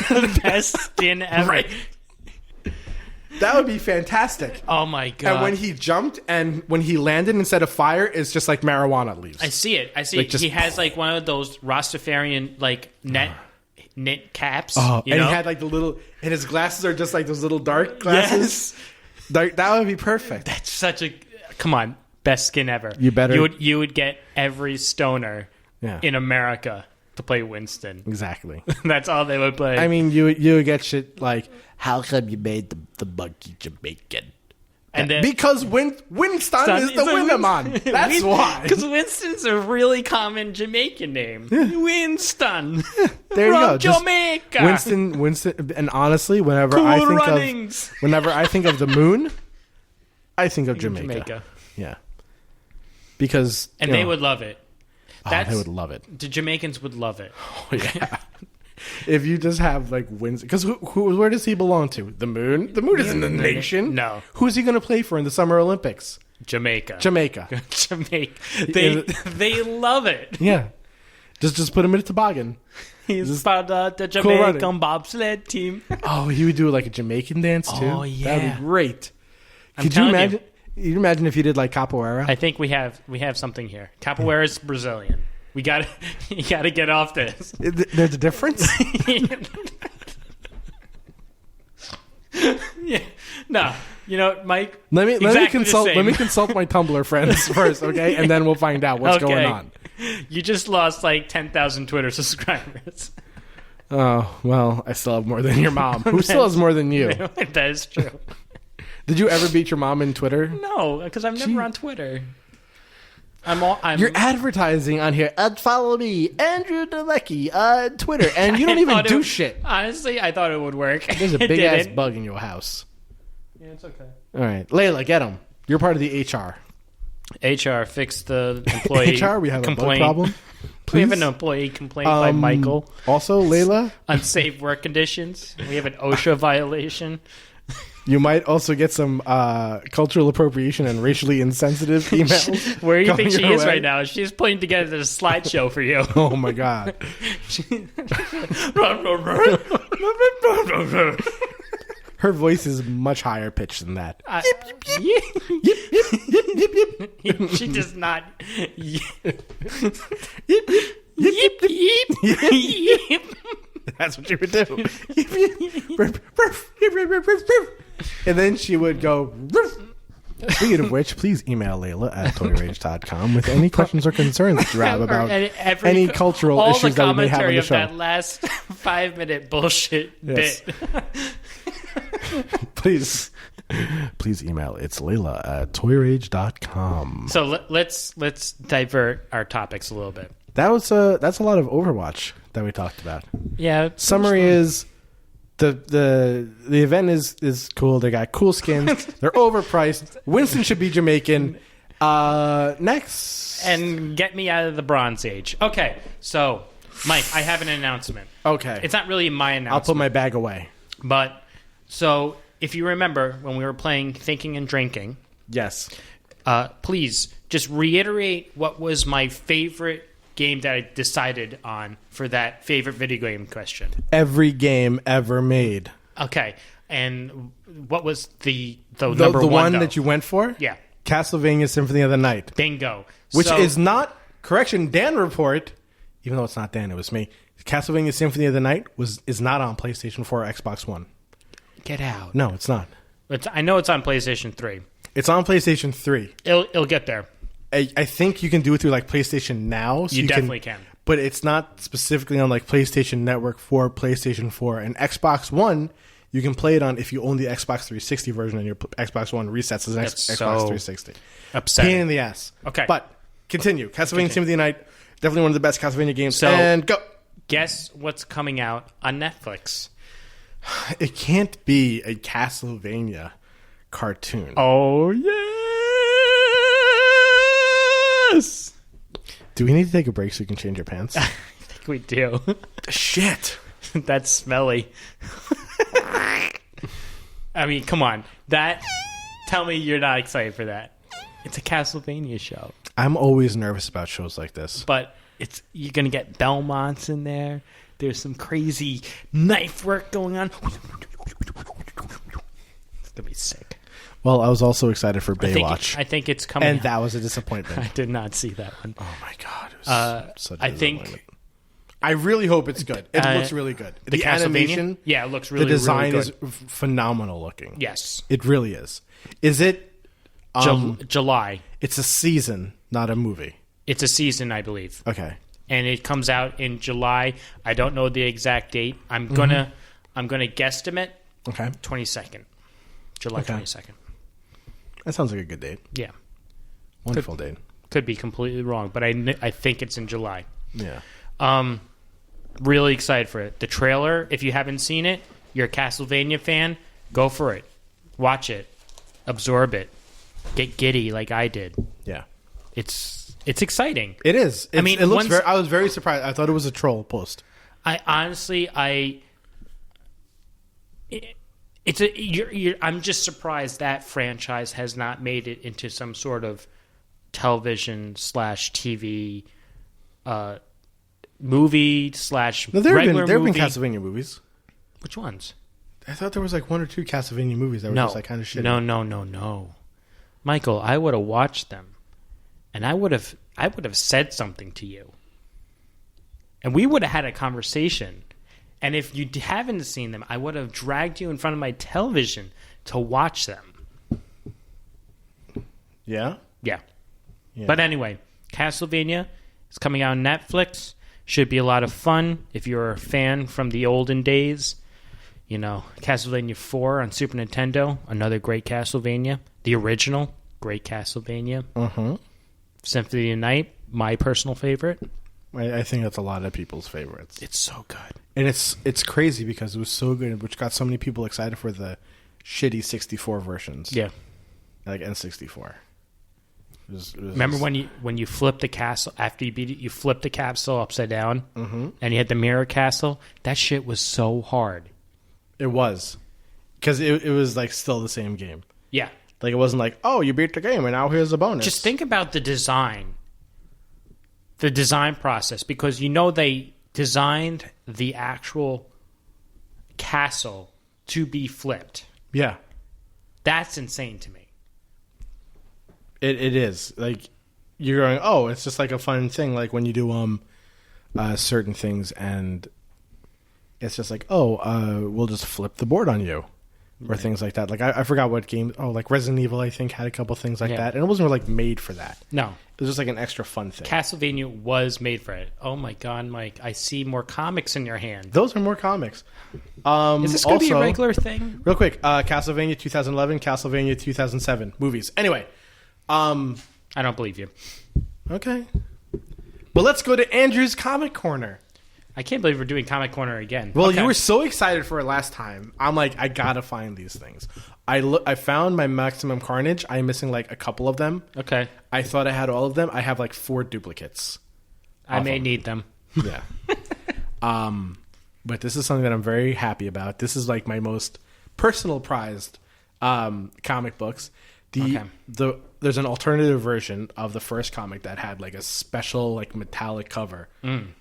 Speaker 2: the best skin ever.
Speaker 1: Right. That would be fantastic.
Speaker 2: Oh my God.
Speaker 1: And when he jumped and when he landed, instead of fire, it's just like marijuana leaves.
Speaker 2: I see it.
Speaker 1: Like,
Speaker 2: He has like one of those Rastafarian like knit caps.
Speaker 1: And
Speaker 2: you know?
Speaker 1: he had like the little... And his glasses are just like those little dark glasses. Yes. That would be perfect.
Speaker 2: That's such a... Come on. Best skin ever.
Speaker 1: You better...
Speaker 2: You would get every stoner in America to play Winston.
Speaker 1: Exactly.
Speaker 2: That's all they would play.
Speaker 1: I mean, you would get shit like, how come you made the monkey Jamaican?
Speaker 2: And then,
Speaker 1: because Winston is the winner man. That's why.
Speaker 2: Because Winston's a really common Jamaican name. Yeah. Winston.
Speaker 1: There you go.
Speaker 2: Jamaica.
Speaker 1: Winston. And honestly, whenever I think of the moon, I think of Jamaica. Yeah. Because
Speaker 2: they would love it.
Speaker 1: They would love it.
Speaker 2: The Jamaicans would love it.
Speaker 1: Oh, yeah. If you just have like Winston, because where does he belong to? The moon. The moon isn't a nation.
Speaker 2: No.
Speaker 1: Who's he going to play for in the Summer Olympics?
Speaker 2: Jamaica. They love it.
Speaker 1: Yeah. Just put him in a toboggan.
Speaker 2: He's part of the Jamaican bobsled team.
Speaker 1: Oh, he would do like a Jamaican dance too.
Speaker 2: Oh yeah,
Speaker 1: that'd be great. Could you imagine? You imagine if you did like capoeira?
Speaker 2: I think we have something here. Capoeira is Brazilian. You gotta get off this.
Speaker 1: There's a difference.
Speaker 2: Yeah. No. Mike.
Speaker 1: Let me consult my Tumblr friends first, okay, and then we'll find out what's going on.
Speaker 2: You just lost like 10,000 Twitter subscribers.
Speaker 1: Oh well, I still have more than your mom, who still has more than you.
Speaker 2: That is true.
Speaker 1: Did you ever beat your mom in Twitter?
Speaker 2: No, because I'm never on Twitter.
Speaker 1: You're advertising on here. Follow me, Andrew Dalecki, on Twitter, and you don't even do shit.
Speaker 2: Honestly, I thought it would work.
Speaker 1: There's a big ass bug in your house.
Speaker 2: Yeah, it's okay.
Speaker 1: All right, Layla, get him. You're part of the HR.
Speaker 2: HR, fix the employee
Speaker 1: HR, we have
Speaker 2: complaint.
Speaker 1: a bug problem.
Speaker 2: We have
Speaker 1: Please?
Speaker 2: an employee complaint by Michael.
Speaker 1: Also, Layla,
Speaker 2: Unsafe work conditions. We have an OSHA violation.
Speaker 1: you might also get some cultural appropriation and racially insensitive emails.
Speaker 2: Where do you think
Speaker 1: coming
Speaker 2: she
Speaker 1: your
Speaker 2: is
Speaker 1: way.
Speaker 2: right now? She's putting together a slideshow for you.
Speaker 1: Oh my god. Her voice is much higher pitched than that.
Speaker 2: She does not.
Speaker 1: That's what she would do. And then she would go. Speaking of which, please email Layla at toyrage.com with any questions or concerns that you have about any cultural
Speaker 2: all
Speaker 1: issues
Speaker 2: the
Speaker 1: that we may have on
Speaker 2: commentary
Speaker 1: the
Speaker 2: of
Speaker 1: show.
Speaker 2: that last 5-minute bullshit
Speaker 1: Yes.
Speaker 2: bit.
Speaker 1: Please email. It's Layla at toyrage.com.
Speaker 2: So let's divert our topics a little bit.
Speaker 1: That's a lot of Overwatch that we talked about.
Speaker 2: Yeah.
Speaker 1: Summary is the event is cool. They got cool skins. They're overpriced. Winston should be Jamaican. Next.
Speaker 2: And get me out of the Bronze Age. Okay, so Mike, I have an announcement.
Speaker 1: Okay.
Speaker 2: It's not really my announcement.
Speaker 1: I'll put my bag away.
Speaker 2: But so if you remember when we were playing Thinking and Drinking,
Speaker 1: Yes.
Speaker 2: please just reiterate what was my favorite game that I decided on for that favorite video game question.
Speaker 1: Every game ever made.
Speaker 2: Okay, and what was the number
Speaker 1: the
Speaker 2: one
Speaker 1: one that you went for?
Speaker 2: Yeah,
Speaker 1: Castlevania Symphony of the Night.
Speaker 2: bingo.
Speaker 1: Which
Speaker 2: So-
Speaker 1: is not, correction, Dan report, even though it's not Dan, it was me. Castlevania Symphony of the Night is not on PlayStation 4 or Xbox One.
Speaker 2: get out.
Speaker 1: No, it's not.
Speaker 2: I know it's on PlayStation 3.
Speaker 1: It's on PlayStation 3.
Speaker 2: It'll get there.
Speaker 1: I think you can do it through like PlayStation Now. So
Speaker 2: You definitely can.
Speaker 1: But it's not specifically on like PlayStation Network for PlayStation 4 and Xbox One. You can play it on if you own the Xbox 360 version and your Xbox One resets as an
Speaker 2: That's
Speaker 1: Xbox
Speaker 2: so
Speaker 1: 360.
Speaker 2: upsetting.
Speaker 1: Pain in the ass.
Speaker 2: Okay.
Speaker 1: But continue. Castlevania Symphony of the Night, definitely one of the best Castlevania games.
Speaker 2: So-
Speaker 1: and go.
Speaker 2: Guess what's coming out on Netflix?
Speaker 1: It can't be a Castlevania cartoon.
Speaker 2: Oh, yes!
Speaker 1: Do we need to take a break so you can change your pants?
Speaker 2: I think we do.
Speaker 1: Shit.
Speaker 2: That's smelly. I mean, come on. Tell me you're not excited for that. It's a Castlevania show.
Speaker 1: I'm always nervous about shows like this.
Speaker 2: But you're going to get Belmonts in there. There's some crazy knife work going on. It's going to be sick.
Speaker 1: Well, I was also excited for Baywatch.
Speaker 2: I think it's coming
Speaker 1: and
Speaker 2: out.
Speaker 1: that was a disappointment.
Speaker 2: I did not see that one.
Speaker 1: Oh my god! It was such a
Speaker 2: I
Speaker 1: disappointment.
Speaker 2: think
Speaker 1: I really hope it's good. It looks really good.
Speaker 2: the Castlevania?
Speaker 1: animation,
Speaker 2: Yeah, it looks really,
Speaker 1: the design
Speaker 2: really
Speaker 1: is
Speaker 2: good.
Speaker 1: phenomenal looking.
Speaker 2: Yes.
Speaker 1: It really is. Is it?
Speaker 2: July.
Speaker 1: It's a season, not a movie.
Speaker 2: It's a season, I believe.
Speaker 1: Okay.
Speaker 2: And it comes out in July. I don't know the exact date. I'm gonna guesstimate
Speaker 1: Okay.
Speaker 2: 22nd. July
Speaker 1: Okay.
Speaker 2: 22nd.
Speaker 1: That sounds like a good date.
Speaker 2: Yeah.
Speaker 1: Wonderful date.
Speaker 2: Could be completely wrong, but I think it's in July.
Speaker 1: Yeah.
Speaker 2: Really excited for it. The trailer, if you haven't seen it, you're a Castlevania fan, go for it. Watch it. Absorb it. Get giddy like I did.
Speaker 1: Yeah.
Speaker 2: It's exciting.
Speaker 1: It is.
Speaker 2: I mean,
Speaker 1: it looks
Speaker 2: once-
Speaker 1: I was very surprised. I thought it was a troll post.
Speaker 2: I honestly, I'm just surprised that franchise has not made it into some sort of television/TV movie slash
Speaker 1: No, there have
Speaker 2: regular
Speaker 1: been
Speaker 2: movie.
Speaker 1: Castlevania movies.
Speaker 2: Which ones?
Speaker 1: I thought there was like one or two Castlevania movies that were
Speaker 2: No,
Speaker 1: just like kind of shitty.
Speaker 2: no. Michael, I would have watched them, and I would have said something to you, and we would have had a conversation. And if you haven't seen them, I would have dragged you in front of my television to watch them.
Speaker 1: Yeah?
Speaker 2: Yeah. But anyway, Castlevania is coming out on Netflix. Should be a lot of fun if you're a fan from the olden days. You know, Castlevania 4 on Super Nintendo, another great Castlevania. The original, great Castlevania. Symphony of the Night, my personal favorite.
Speaker 1: I think that's a lot of people's favorites.
Speaker 2: It's so good.
Speaker 1: And it's crazy because it was so good, which got so many people excited for the shitty 64 versions.
Speaker 2: Yeah.
Speaker 1: Like N64.
Speaker 2: Remember when you flip the castle after you beat it, you flip the castle upside down, and you had the mirror castle. That shit was so hard.
Speaker 1: It was, because it was like still the same game.
Speaker 2: Yeah,
Speaker 1: like it wasn't like, oh, you beat the game and now here's a bonus.
Speaker 2: Just think about the design process, because they designed the actual castle to be flipped.
Speaker 1: Yeah,
Speaker 2: that's insane to me.
Speaker 1: It is like you're going, oh, it's just like a fun thing, like when you do certain things, and it's just like, oh, we'll just flip the board on you, or things like that. Like I forgot what game. Oh, like Resident Evil, I think, had a couple things like that, and it wasn't like made for that.
Speaker 2: No,
Speaker 1: it was just like an extra fun thing.
Speaker 2: Castlevania was made for it. Oh my god, Mike! I see more comics in your hand.
Speaker 1: Those are more comics.
Speaker 2: Is this going to be a regular thing?
Speaker 1: Real quick, Castlevania 2011, Castlevania 2007 movies. Anyway.
Speaker 2: I don't believe you.
Speaker 1: Okay. But let's go to Andrew's Comic Corner.
Speaker 2: I can't believe we're doing Comic Corner again.
Speaker 1: Well, you were so excited for it last time. I'm like, I gotta find these things. I found my Maximum Carnage. I'm missing like a couple of them.
Speaker 2: Okay.
Speaker 1: I thought I had all of them. I have like 4 duplicates.
Speaker 2: I may need them.
Speaker 1: Yeah. But this is something that I'm very happy about. This is like my most personal prized comic books. There's an alternative version of the first comic that had like a special like metallic cover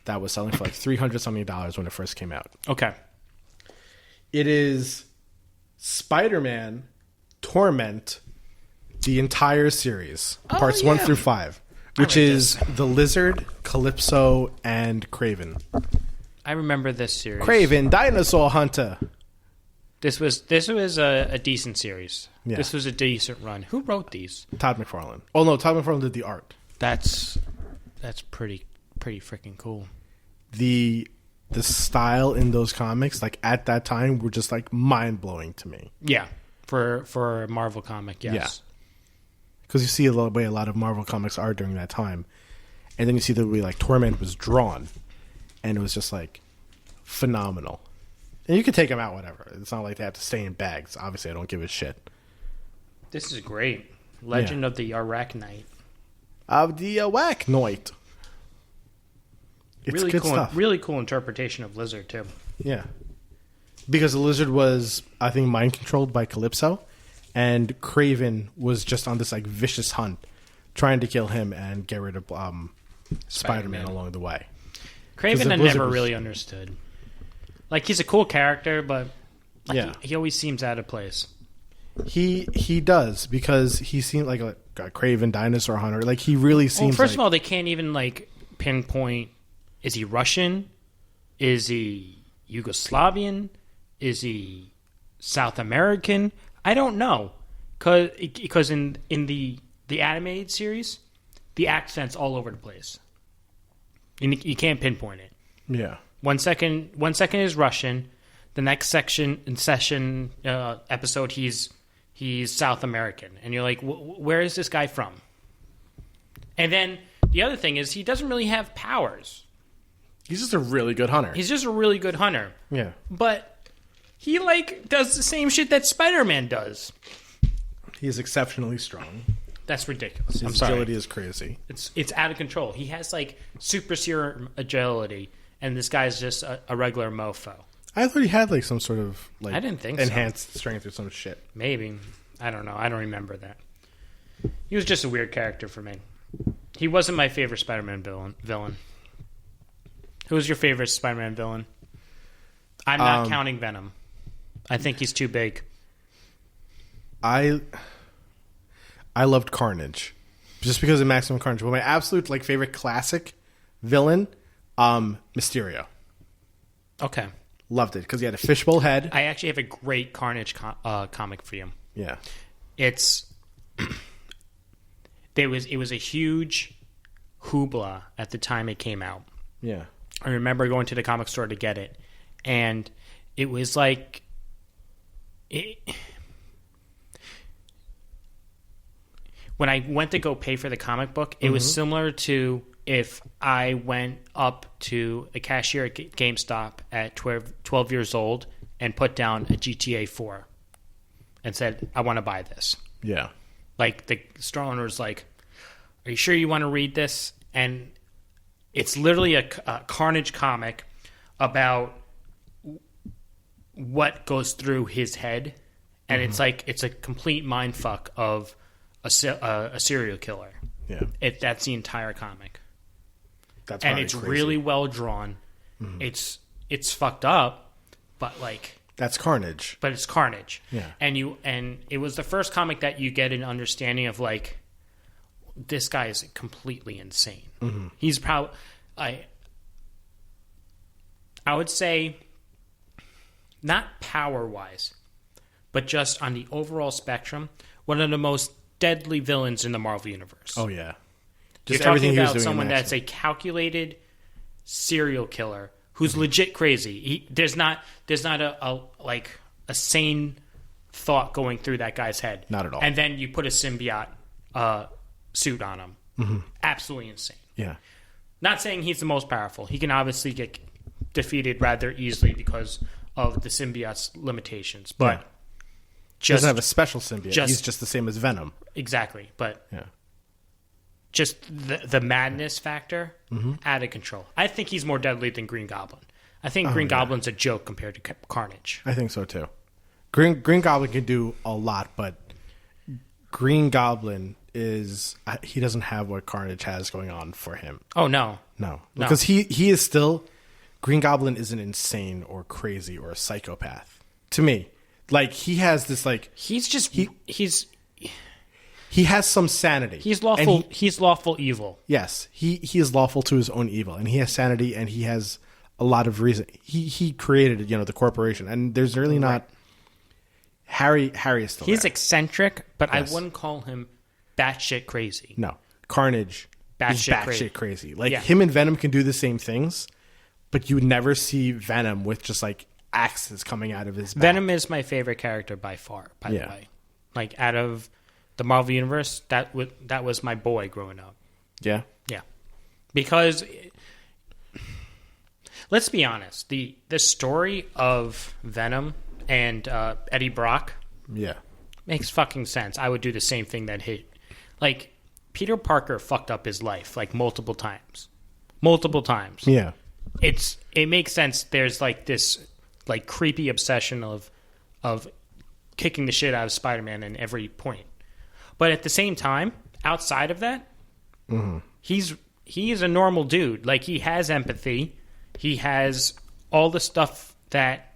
Speaker 1: that was selling for like $300-something when it first came out.
Speaker 2: Okay.
Speaker 1: It is Spider-Man Torment, the entire series, parts 1 through 5, which is the Lizard, Calypso, and Kraven.
Speaker 2: I remember this series.
Speaker 1: Kraven, Dinosaur Hunter.
Speaker 2: This was a decent series. Yeah. This was a decent run. Who wrote these?
Speaker 1: Todd McFarlane. Oh no, Todd McFarlane did the art.
Speaker 2: That's pretty freaking cool.
Speaker 1: The style in those comics, like at that time, were just like mind blowing to me.
Speaker 2: Yeah, for a Marvel comic, yes. Yeah,
Speaker 1: because you see the way a lot of Marvel comics are during that time, and then you see the way like Torment was drawn, and it was just like phenomenal. And you can take them out, whatever. It's not like they have to stay in bags. Obviously, I don't give a shit.
Speaker 2: This is great. Legend of the Arachnite.
Speaker 1: Of the Arachnite. It's
Speaker 2: really
Speaker 1: good
Speaker 2: cool,
Speaker 1: stuff.
Speaker 2: Really cool interpretation of Lizard, too.
Speaker 1: Yeah. Because the Lizard was, I think, mind-controlled by Calypso. And Kraven was just on this like vicious hunt, trying to kill him and get rid of Spider-Man along the way.
Speaker 2: Kraven I never really understood. Like, he's a cool character, but he always seems out of place.
Speaker 1: He does, because he seems like a Kraven dinosaur hunter. Like, he really seems
Speaker 2: Well, first of all, they can't even, like, pinpoint, is he Russian? Is he Yugoslavian? Is he South American? I don't know. Because in the animated series, the accent's all over the place. You can't pinpoint it.
Speaker 1: Yeah.
Speaker 2: One second is Russian. The next episode, he's South American, and you're like, where is this guy from? And then the other thing is, he doesn't really have powers.
Speaker 1: He's just a really good hunter.
Speaker 2: Yeah, but he like does the same shit that Spider-Man does.
Speaker 1: He is exceptionally strong.
Speaker 2: That's ridiculous.
Speaker 1: His agility is crazy.
Speaker 2: It's out of control. He has like super serum agility. And this guy's just a regular mofo.
Speaker 1: I thought he had like some sort of like
Speaker 2: I didn't think
Speaker 1: enhanced strength or some shit.
Speaker 2: Maybe. I don't know. I don't remember that. He was just a weird character for me. He wasn't my favorite Spider-Man villain. Who was your favorite Spider-Man villain? I'm not counting Venom. I think he's too big.
Speaker 1: I loved Carnage. Just because of Maximum Carnage. But my absolute like favorite classic villain, Mysterio.
Speaker 2: Okay.
Speaker 1: Loved it because he had a fishbowl head.
Speaker 2: I actually have a great Carnage comic for you.
Speaker 1: Yeah.
Speaker 2: It was a huge hoopla at the time it came out.
Speaker 1: Yeah.
Speaker 2: I remember going to the comic store to get it, and it was like when I went to go pay for the comic book, it was similar to if I went up to a cashier at GameStop at 12 years old and put down a GTA 4 and said, I want to buy this.
Speaker 1: Yeah.
Speaker 2: Like, the store owner was like, are you sure you want to read this? And it's literally a Carnage comic about what goes through his head. And it's a complete mindfuck of a serial killer.
Speaker 1: Yeah.
Speaker 2: That's the entire comic.
Speaker 1: And
Speaker 2: it's
Speaker 1: crazy.
Speaker 2: really well drawn. Mm-hmm. It's fucked up, but like
Speaker 1: that's Carnage.
Speaker 2: But it's Carnage.
Speaker 1: Yeah.
Speaker 2: And it was the first comic that you get an understanding of like this guy is completely insane. Mm-hmm. He's probably I would say not power wise, but just on the overall spectrum, one of the most deadly villains in the Marvel universe.
Speaker 1: Oh yeah.
Speaker 2: Just you're talking about someone that's a calculated serial killer who's legit crazy. There's not a sane thought going through that guy's head.
Speaker 1: Not at all.
Speaker 2: And then you put a symbiote suit on him. Mm-hmm. Absolutely insane.
Speaker 1: Yeah.
Speaker 2: Not saying he's the most powerful. He can obviously get defeated rather easily because of the symbiote's limitations. But
Speaker 1: he doesn't have a special symbiote. He's just the same as Venom.
Speaker 2: Exactly. But just the madness factor, out of control. I think he's more deadly than Green Goblin. I think Green Goblin's a joke compared to Carnage.
Speaker 1: I think so too. Green Goblin can do a lot, but Green Goblin he doesn't have what Carnage has going on for him.
Speaker 2: Oh no.
Speaker 1: Because he is still, Green Goblin isn't insane or crazy or a psychopath to me. Like he has this like he has some sanity.
Speaker 2: He's lawful. He's lawful evil.
Speaker 1: Yes, he is lawful to his own evil, and he has sanity, and he has a lot of reason. He created the corporation, and there's really not. Harry is still.
Speaker 2: He's
Speaker 1: there.
Speaker 2: Eccentric, but yes. I wouldn't call him batshit crazy.
Speaker 1: No, Carnage is batshit crazy. Like him and Venom can do the same things, but you would never see Venom with just like axes coming out of his back.
Speaker 2: Venom is my favorite character by far. By the way, like out of the Marvel Universe, that was my boy growing up.
Speaker 1: Yeah?
Speaker 2: Yeah. Because, let's be honest, the story of Venom and Eddie Brock makes fucking sense. I would do the same thing that like, Peter Parker fucked up his life, like, multiple times.
Speaker 1: Yeah.
Speaker 2: It makes sense. There's, like, this, like, creepy obsession of kicking the shit out of Spider-Man in every point. But at the same time, outside of that, he is a normal dude. Like, he has empathy. He has all the stuff that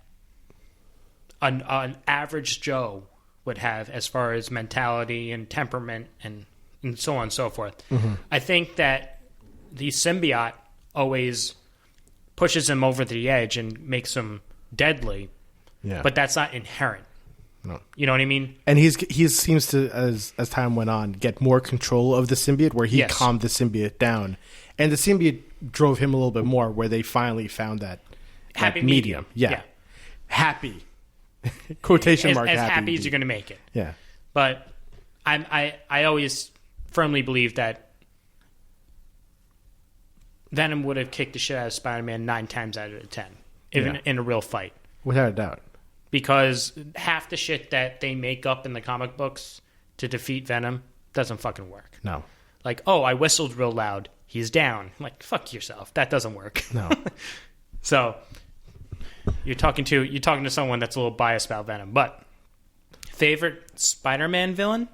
Speaker 2: an average Joe would have as far as mentality and temperament and so on and so forth. Mm-hmm. I think that the symbiote always pushes him over the edge and makes him deadly. Yeah. But that's not inherent. No. You know what I mean?
Speaker 1: And he seems to, as time went on, get more control of the symbiote, where he calmed the symbiote down. And the symbiote drove him a little bit more, where they finally found that
Speaker 2: happy
Speaker 1: medium. Yeah. Happy. Quotation mark.
Speaker 2: As happy as you're going to make it.
Speaker 1: Yeah.
Speaker 2: But I always firmly believe that Venom would have kicked the shit out of Spider-Man 9 times out of 10, even in a real fight.
Speaker 1: Without a doubt.
Speaker 2: Because half the shit that they make up in the comic books to defeat Venom doesn't fucking work.
Speaker 1: No.
Speaker 2: Like, oh, I whistled real loud. He's down. I'm like, fuck yourself. That doesn't work.
Speaker 1: No.
Speaker 2: So you're talking to someone that's a little biased about Venom. But favorite Spider-Man villain?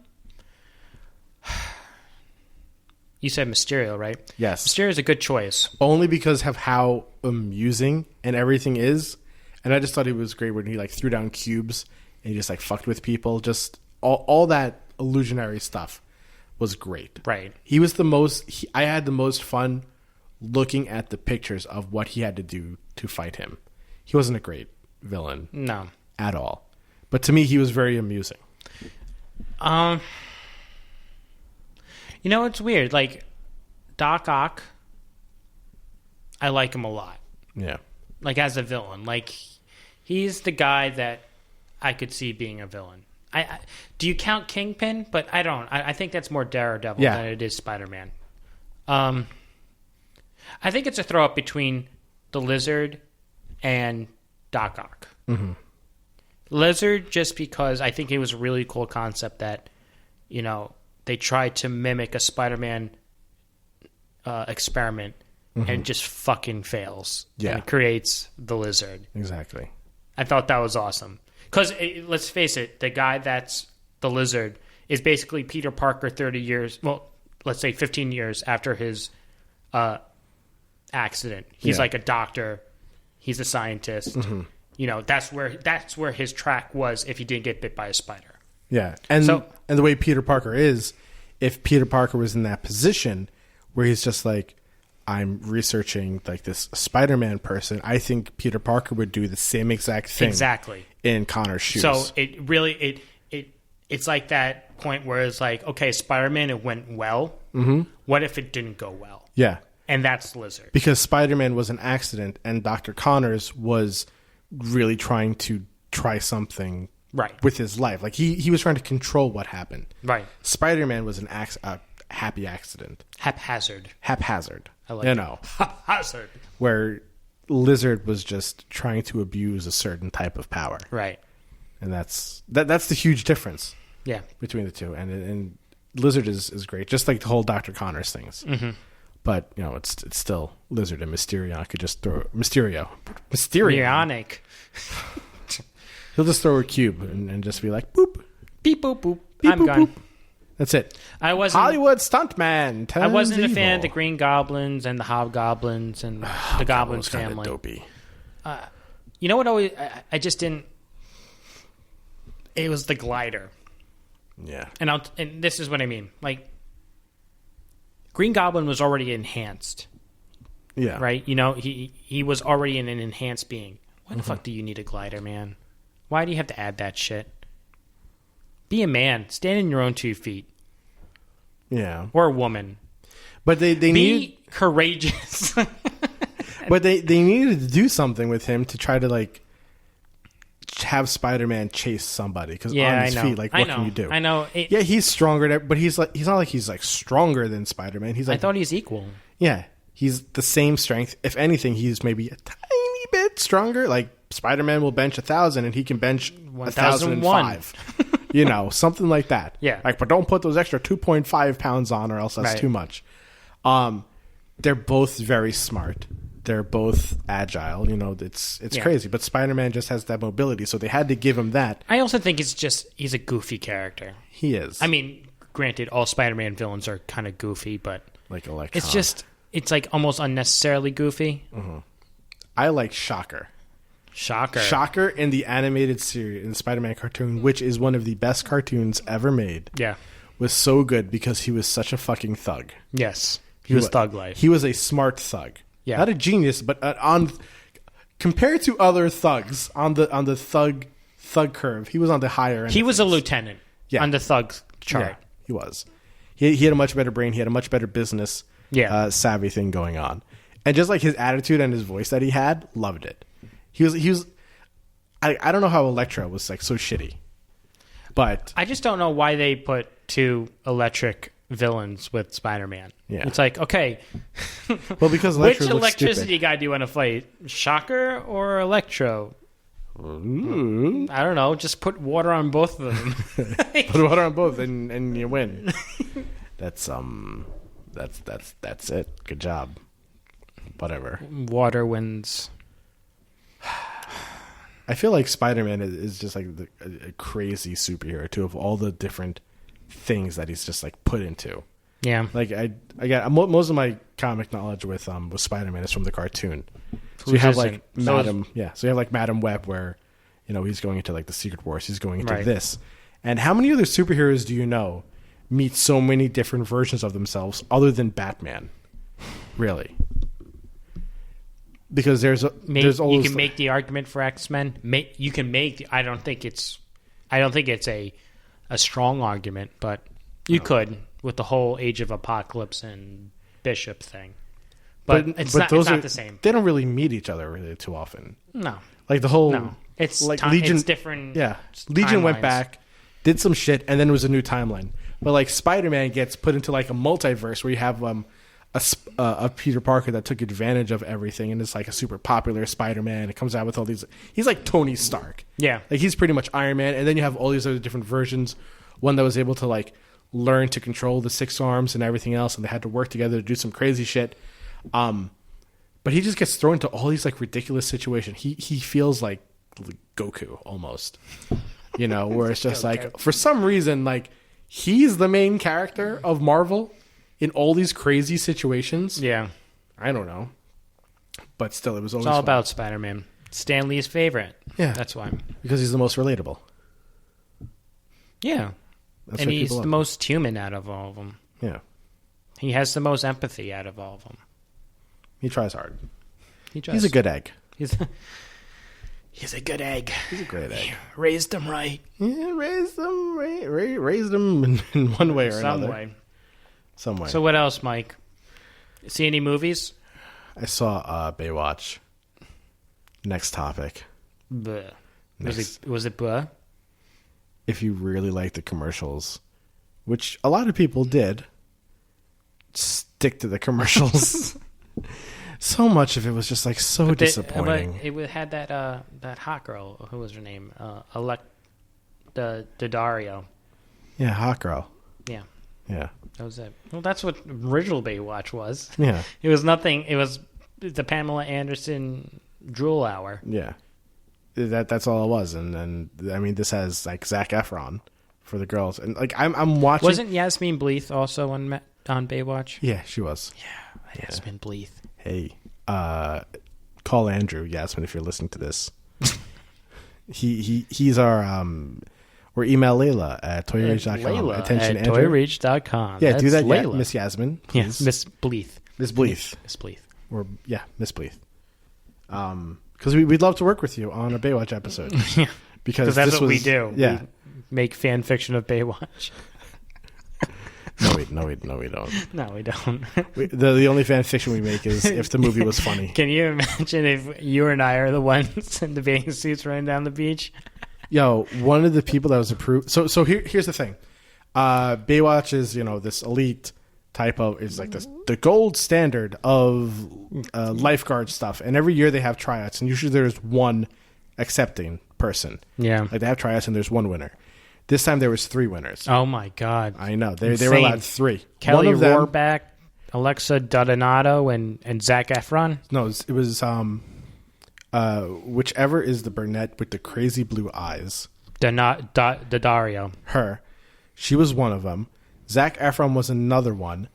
Speaker 2: You said Mysterio, right?
Speaker 1: Yes.
Speaker 2: Mysterio is a good choice.
Speaker 1: Only because of how amusing and everything is. And I just thought it was great when he like threw down cubes and he just like fucked with people. Just all that illusionary stuff was great.
Speaker 2: Right.
Speaker 1: He was the most. I had the most fun looking at the pictures of what he had to do to fight him. He wasn't a great villain.
Speaker 2: No.
Speaker 1: At all. But to me, he was very amusing.
Speaker 2: You know, it's weird. Like Doc Ock, I like him a lot.
Speaker 1: Yeah.
Speaker 2: Like as a villain, like. He's the guy that I could see being a villain. Do you count Kingpin? But I don't. I think that's more Daredevil than it is Spider-Man. I think it's a throw-up between the Lizard and Doc Ock. Mm-hmm. Lizard, just because I think it was a really cool concept that, they tried to mimic a Spider-Man experiment and just fucking fails.
Speaker 1: Yeah.
Speaker 2: And creates the lizard.
Speaker 1: Exactly.
Speaker 2: I thought that was awesome. Because, let's face it, the guy that's the lizard is basically Peter Parker 30 years, well, let's say 15 years after his accident. He's like a doctor. He's a scientist. You know, that's where his track was if he didn't get bit by a spider.
Speaker 1: Yeah. And the way Peter Parker is, if Peter Parker was in that position where he's just like, I'm researching like this Spider-Man person, I think Peter Parker would do the same exact thing.
Speaker 2: Exactly.
Speaker 1: In Connor's shoes.
Speaker 2: So it really it's like that point where it's like, okay, Spider-Man, it went well. What if it didn't go well?
Speaker 1: Yeah.
Speaker 2: And that's Lizard.
Speaker 1: Because Spider-Man was an accident and Dr. Connors was really trying to try something with his life. Like he was trying to control what happened.
Speaker 2: Right.
Speaker 1: Spider-Man was a happy accident.
Speaker 2: Haphazard. I like haphazard.
Speaker 1: Where Lizard was just trying to abuse a certain type of power.
Speaker 2: Right.
Speaker 1: And that's the huge difference.
Speaker 2: Yeah.
Speaker 1: Between the two. And Lizard is great. Just like the whole Dr. Connors things. But, you know, it's still Lizard and Mysterio. I could just throw Mysterio.
Speaker 2: Myrionic.
Speaker 1: He'll just throw a cube and just be like, boop.
Speaker 2: Beep, boop, boop.
Speaker 1: Beep,
Speaker 2: I'm
Speaker 1: boop,
Speaker 2: gone.
Speaker 1: Boop. That's it.
Speaker 2: Hollywood
Speaker 1: stuntman.
Speaker 2: I wasn't a fan of the Green Goblins and the Hobgoblins and the Goblins family.
Speaker 1: Dopey.
Speaker 2: You know what? I just didn't. It was the glider.
Speaker 1: Yeah.
Speaker 2: And this is what I mean. Like, Green Goblin was already enhanced.
Speaker 1: Yeah.
Speaker 2: Right? You know, he was already an enhanced being. Why the fuck do you need a glider, man? Why do you have to add that shit? Be a man. Stand on your own 2 feet.
Speaker 1: Yeah.
Speaker 2: Or a woman.
Speaker 1: But they
Speaker 2: be courageous.
Speaker 1: But they needed to do something with him to try to, like, have Spider-Man chase somebody. Because on his feet, like, what can you do?
Speaker 2: I know.
Speaker 1: Yeah, he's stronger, but he's not like he's, like, stronger than Spider-Man. He's like,
Speaker 2: I thought he's equal.
Speaker 1: Yeah. He's the same strength. If anything, he's maybe a tiny bit stronger. Like, Spider-Man will bench 1,000 and he can bench 1,005. You know, something like that.
Speaker 2: Yeah.
Speaker 1: Like, but don't put those extra 2.5 pounds on or else that's too much. They're both very smart. They're both agile. You know, it's crazy. But Spider-Man just has that mobility, so they had to give him that.
Speaker 2: I also think he's a goofy character.
Speaker 1: He is.
Speaker 2: I mean, granted, all Spider-Man villains are kind of goofy, but
Speaker 1: like Electron.
Speaker 2: It's like almost unnecessarily goofy.
Speaker 1: I like Shocker. Shocker in the animated series, in the Spider-Man cartoon, which is one of the best cartoons ever made.
Speaker 2: Yeah.
Speaker 1: Was so good because he was such a fucking thug.
Speaker 2: Yes. He was thug life.
Speaker 1: He was a smart thug.
Speaker 2: Yeah.
Speaker 1: Not a genius, but compared to other thugs on the thug curve, he was on the higher end.
Speaker 2: He was a lieutenant on the thug chart.
Speaker 1: Yeah, he was. He had a much better brain. He had a much better business savvy thing going on. And just like his attitude and his voice that he had, loved it. He was I don't know how Elektra was like so shitty. But
Speaker 2: I just don't know why they put 2 electric villains with Spider-Man.
Speaker 1: Yeah.
Speaker 2: It's like, okay.
Speaker 1: Well, because
Speaker 2: which electricity guy do you want to fight? Shocker or Electro?
Speaker 1: Ooh.
Speaker 2: I don't know. Just put water on both of them.
Speaker 1: Put water on both and you win. That's it. Good job. Whatever.
Speaker 2: Water wins.
Speaker 1: I feel like Spider-Man is just like a crazy superhero too, of all the different things that he's just like put into.
Speaker 2: Yeah.
Speaker 1: Like I got most of my comic knowledge with Spider-Man is from the cartoon. So you have like Madam Web, where, you know, he's going into like the Secret Wars. He's going into this. And how many other superheroes do you know meet so many different versions of themselves other than Batman? Really? Because there's always,
Speaker 2: you can make the argument for X-Men. You can make. I don't think it's a strong argument, but you could with the whole Age of Apocalypse and Bishop thing. But it's not the same.
Speaker 1: They don't really meet each other really too often.
Speaker 2: No,
Speaker 1: like the whole
Speaker 2: it's
Speaker 1: like
Speaker 2: Legion. It's different.
Speaker 1: Yeah, Legion
Speaker 2: timelines.
Speaker 1: went back, did some shit, and then it was a new timeline. But like Spider-Man gets put into like a multiverse where you have a Peter Parker that took advantage of everything and is like a super popular Spider-Man. It comes out with all these. He's like Tony Stark.
Speaker 2: Yeah,
Speaker 1: like he's pretty much Iron Man, and then you have all these other different versions. One that was able to like learn to control the 6 arms and everything else, and they had to work together to do some crazy shit. But he just gets thrown into all these like ridiculous situations. He feels like Goku almost, where it's just like for some reason like he's the main character of Marvel in all these crazy situations.
Speaker 2: Yeah,
Speaker 1: I don't know, but still, it was always
Speaker 2: it's all
Speaker 1: fun.
Speaker 2: about Spider-Man. Stan Lee's favorite.
Speaker 1: Yeah,
Speaker 2: that's why.
Speaker 1: Because he's the most relatable.
Speaker 2: Yeah, and he's the most human out of all of them.
Speaker 1: Yeah,
Speaker 2: he has the most empathy out of all of them.
Speaker 1: He tries hard.
Speaker 2: He's
Speaker 1: a good egg.
Speaker 2: He's a good egg.
Speaker 1: He's a great egg.
Speaker 2: Raised him right.
Speaker 1: Yeah, raised him in one way or another. Some way.
Speaker 2: So what else, Mike? See any movies?
Speaker 1: I saw Baywatch. Next topic.
Speaker 2: Bleh. Was it bleh?
Speaker 1: If you really like the commercials, which a lot of people did, stick to the commercials. So much of it was just like so disappointing.
Speaker 2: But it had that hot girl. Who was her name? Dario.
Speaker 1: Yeah, hot girl.
Speaker 2: Yeah.
Speaker 1: Yeah.
Speaker 2: That was it. Well, that's what original Baywatch was.
Speaker 1: Yeah.
Speaker 2: It was nothing. It was the Pamela Anderson drool hour.
Speaker 1: Yeah. That's all it was. And I mean, this has like Zac Efron for the girls, and like I'm watching.
Speaker 2: Wasn't Yasmin Bleeth also on Baywatch?
Speaker 1: Yeah, she was.
Speaker 2: Yeah, Yasmin Bleeth.
Speaker 1: Hey, call Andrew, Yasmin, if you're listening to this. he's our or email Layla at toyreach.com.
Speaker 2: Layla
Speaker 1: Attention,
Speaker 2: at
Speaker 1: Andrew.
Speaker 2: toyreach.com.
Speaker 1: Yeah,
Speaker 2: That's
Speaker 1: do that,
Speaker 2: Layla.
Speaker 1: Miss Yasmin.
Speaker 2: Yes, yeah, Miss Bleeth.
Speaker 1: Miss Bleeth.
Speaker 2: Miss Bleeth.
Speaker 1: Or Miss Bleeth. Because we'd love to work with you on a Baywatch episode.
Speaker 2: Yeah,
Speaker 1: because
Speaker 2: that's what we do.
Speaker 1: Yeah,
Speaker 2: we make fan fiction of Baywatch.
Speaker 1: No, we don't.
Speaker 2: No, we don't.
Speaker 1: The only fan fiction we make is if the movie was funny.
Speaker 2: Can you imagine if you and I are the ones in the bathing suits running down the beach?
Speaker 1: Yo, one of the people that was approved. So here's the thing. Baywatch is this elite type of is like the gold standard of lifeguard stuff, and every year they have tryouts, and usually there's one accepting person.
Speaker 2: Yeah,
Speaker 1: like they have tryouts and there's one winner. This time there was 3 winners.
Speaker 2: Oh my god!
Speaker 1: I know they were allowed 3.
Speaker 2: Kelly
Speaker 1: one of them,
Speaker 2: Rohrbeck, Alexa Donato, and Zac Efron.
Speaker 1: No, it was whichever is the brunette with the crazy blue eyes.
Speaker 2: Dario.
Speaker 1: Her, she was one of them. Zac Efron was another one,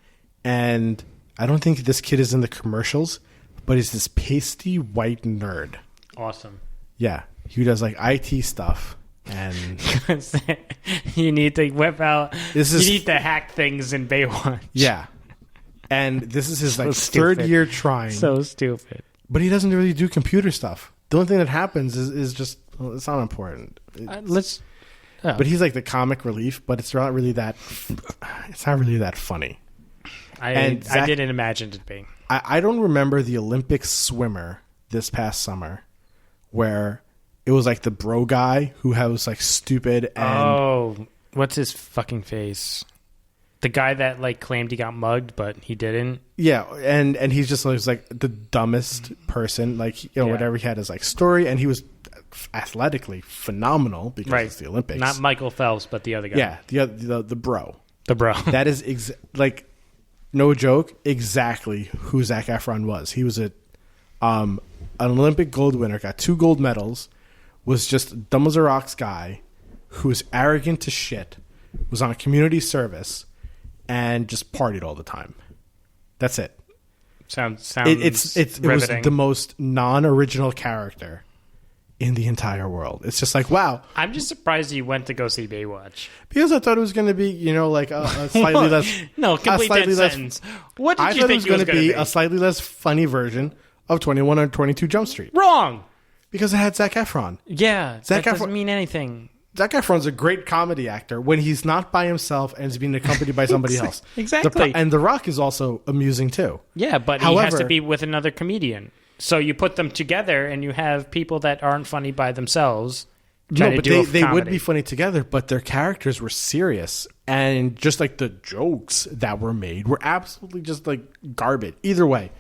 Speaker 1: and I don't think this kid is in the commercials, but he's this pasty white nerd.
Speaker 2: Awesome.
Speaker 1: Yeah, he does like IT stuff. And
Speaker 2: you need to whip out. You need to hack things in Baywatch.
Speaker 1: Yeah, and this is his
Speaker 2: so
Speaker 1: like
Speaker 2: stupid.
Speaker 1: 3rd year trying.
Speaker 2: So stupid.
Speaker 1: But he doesn't really do computer stuff. The only thing that happens is just it's not important. But he's like the comic relief. But it's not really that. It's not really that funny.
Speaker 2: I didn't imagine it being.
Speaker 1: I don't remember the Olympic swimmer this past summer, where. It was like the bro guy who was like stupid and
Speaker 2: what's his fucking face? The guy that like claimed he got mugged but he didn't.
Speaker 1: Yeah, and he's just like the dumbest person. Like whatever he had his like story, and he was athletically phenomenal because it's the Olympics.
Speaker 2: Not Michael Phelps, but the other guy.
Speaker 1: Yeah, the bro.
Speaker 2: The bro.
Speaker 1: That is like no joke. Exactly who Zac Efron was. He was an Olympic gold winner. Got 2 gold medals. Was just dumb as a rocks guy who was arrogant to shit, was on community service, and just partied all the time. That's it.
Speaker 2: Sounds
Speaker 1: it was the most non-original character in the entire world. It's just like, wow.
Speaker 2: I'm just surprised you went to go see Baywatch.
Speaker 1: Because I thought it was going to be, like a slightly less...
Speaker 2: No, complete dead sentence. What did you think it was going to be?
Speaker 1: A slightly less funny version of 21 or 22 Jump Street.
Speaker 2: Wrong!
Speaker 1: Because it had Zac Efron.
Speaker 2: Yeah, that doesn't mean anything.
Speaker 1: Zac Efron's a great comedy actor when he's not by himself and is being accompanied by somebody else.
Speaker 2: Exactly.
Speaker 1: And The Rock is also amusing too.
Speaker 2: Yeah, but he has to be with another comedian. So you put them together and you have people that aren't funny by themselves.
Speaker 1: No, but they would be funny together, but their characters were serious. And just like the jokes that were made were absolutely just like garbage. Either way.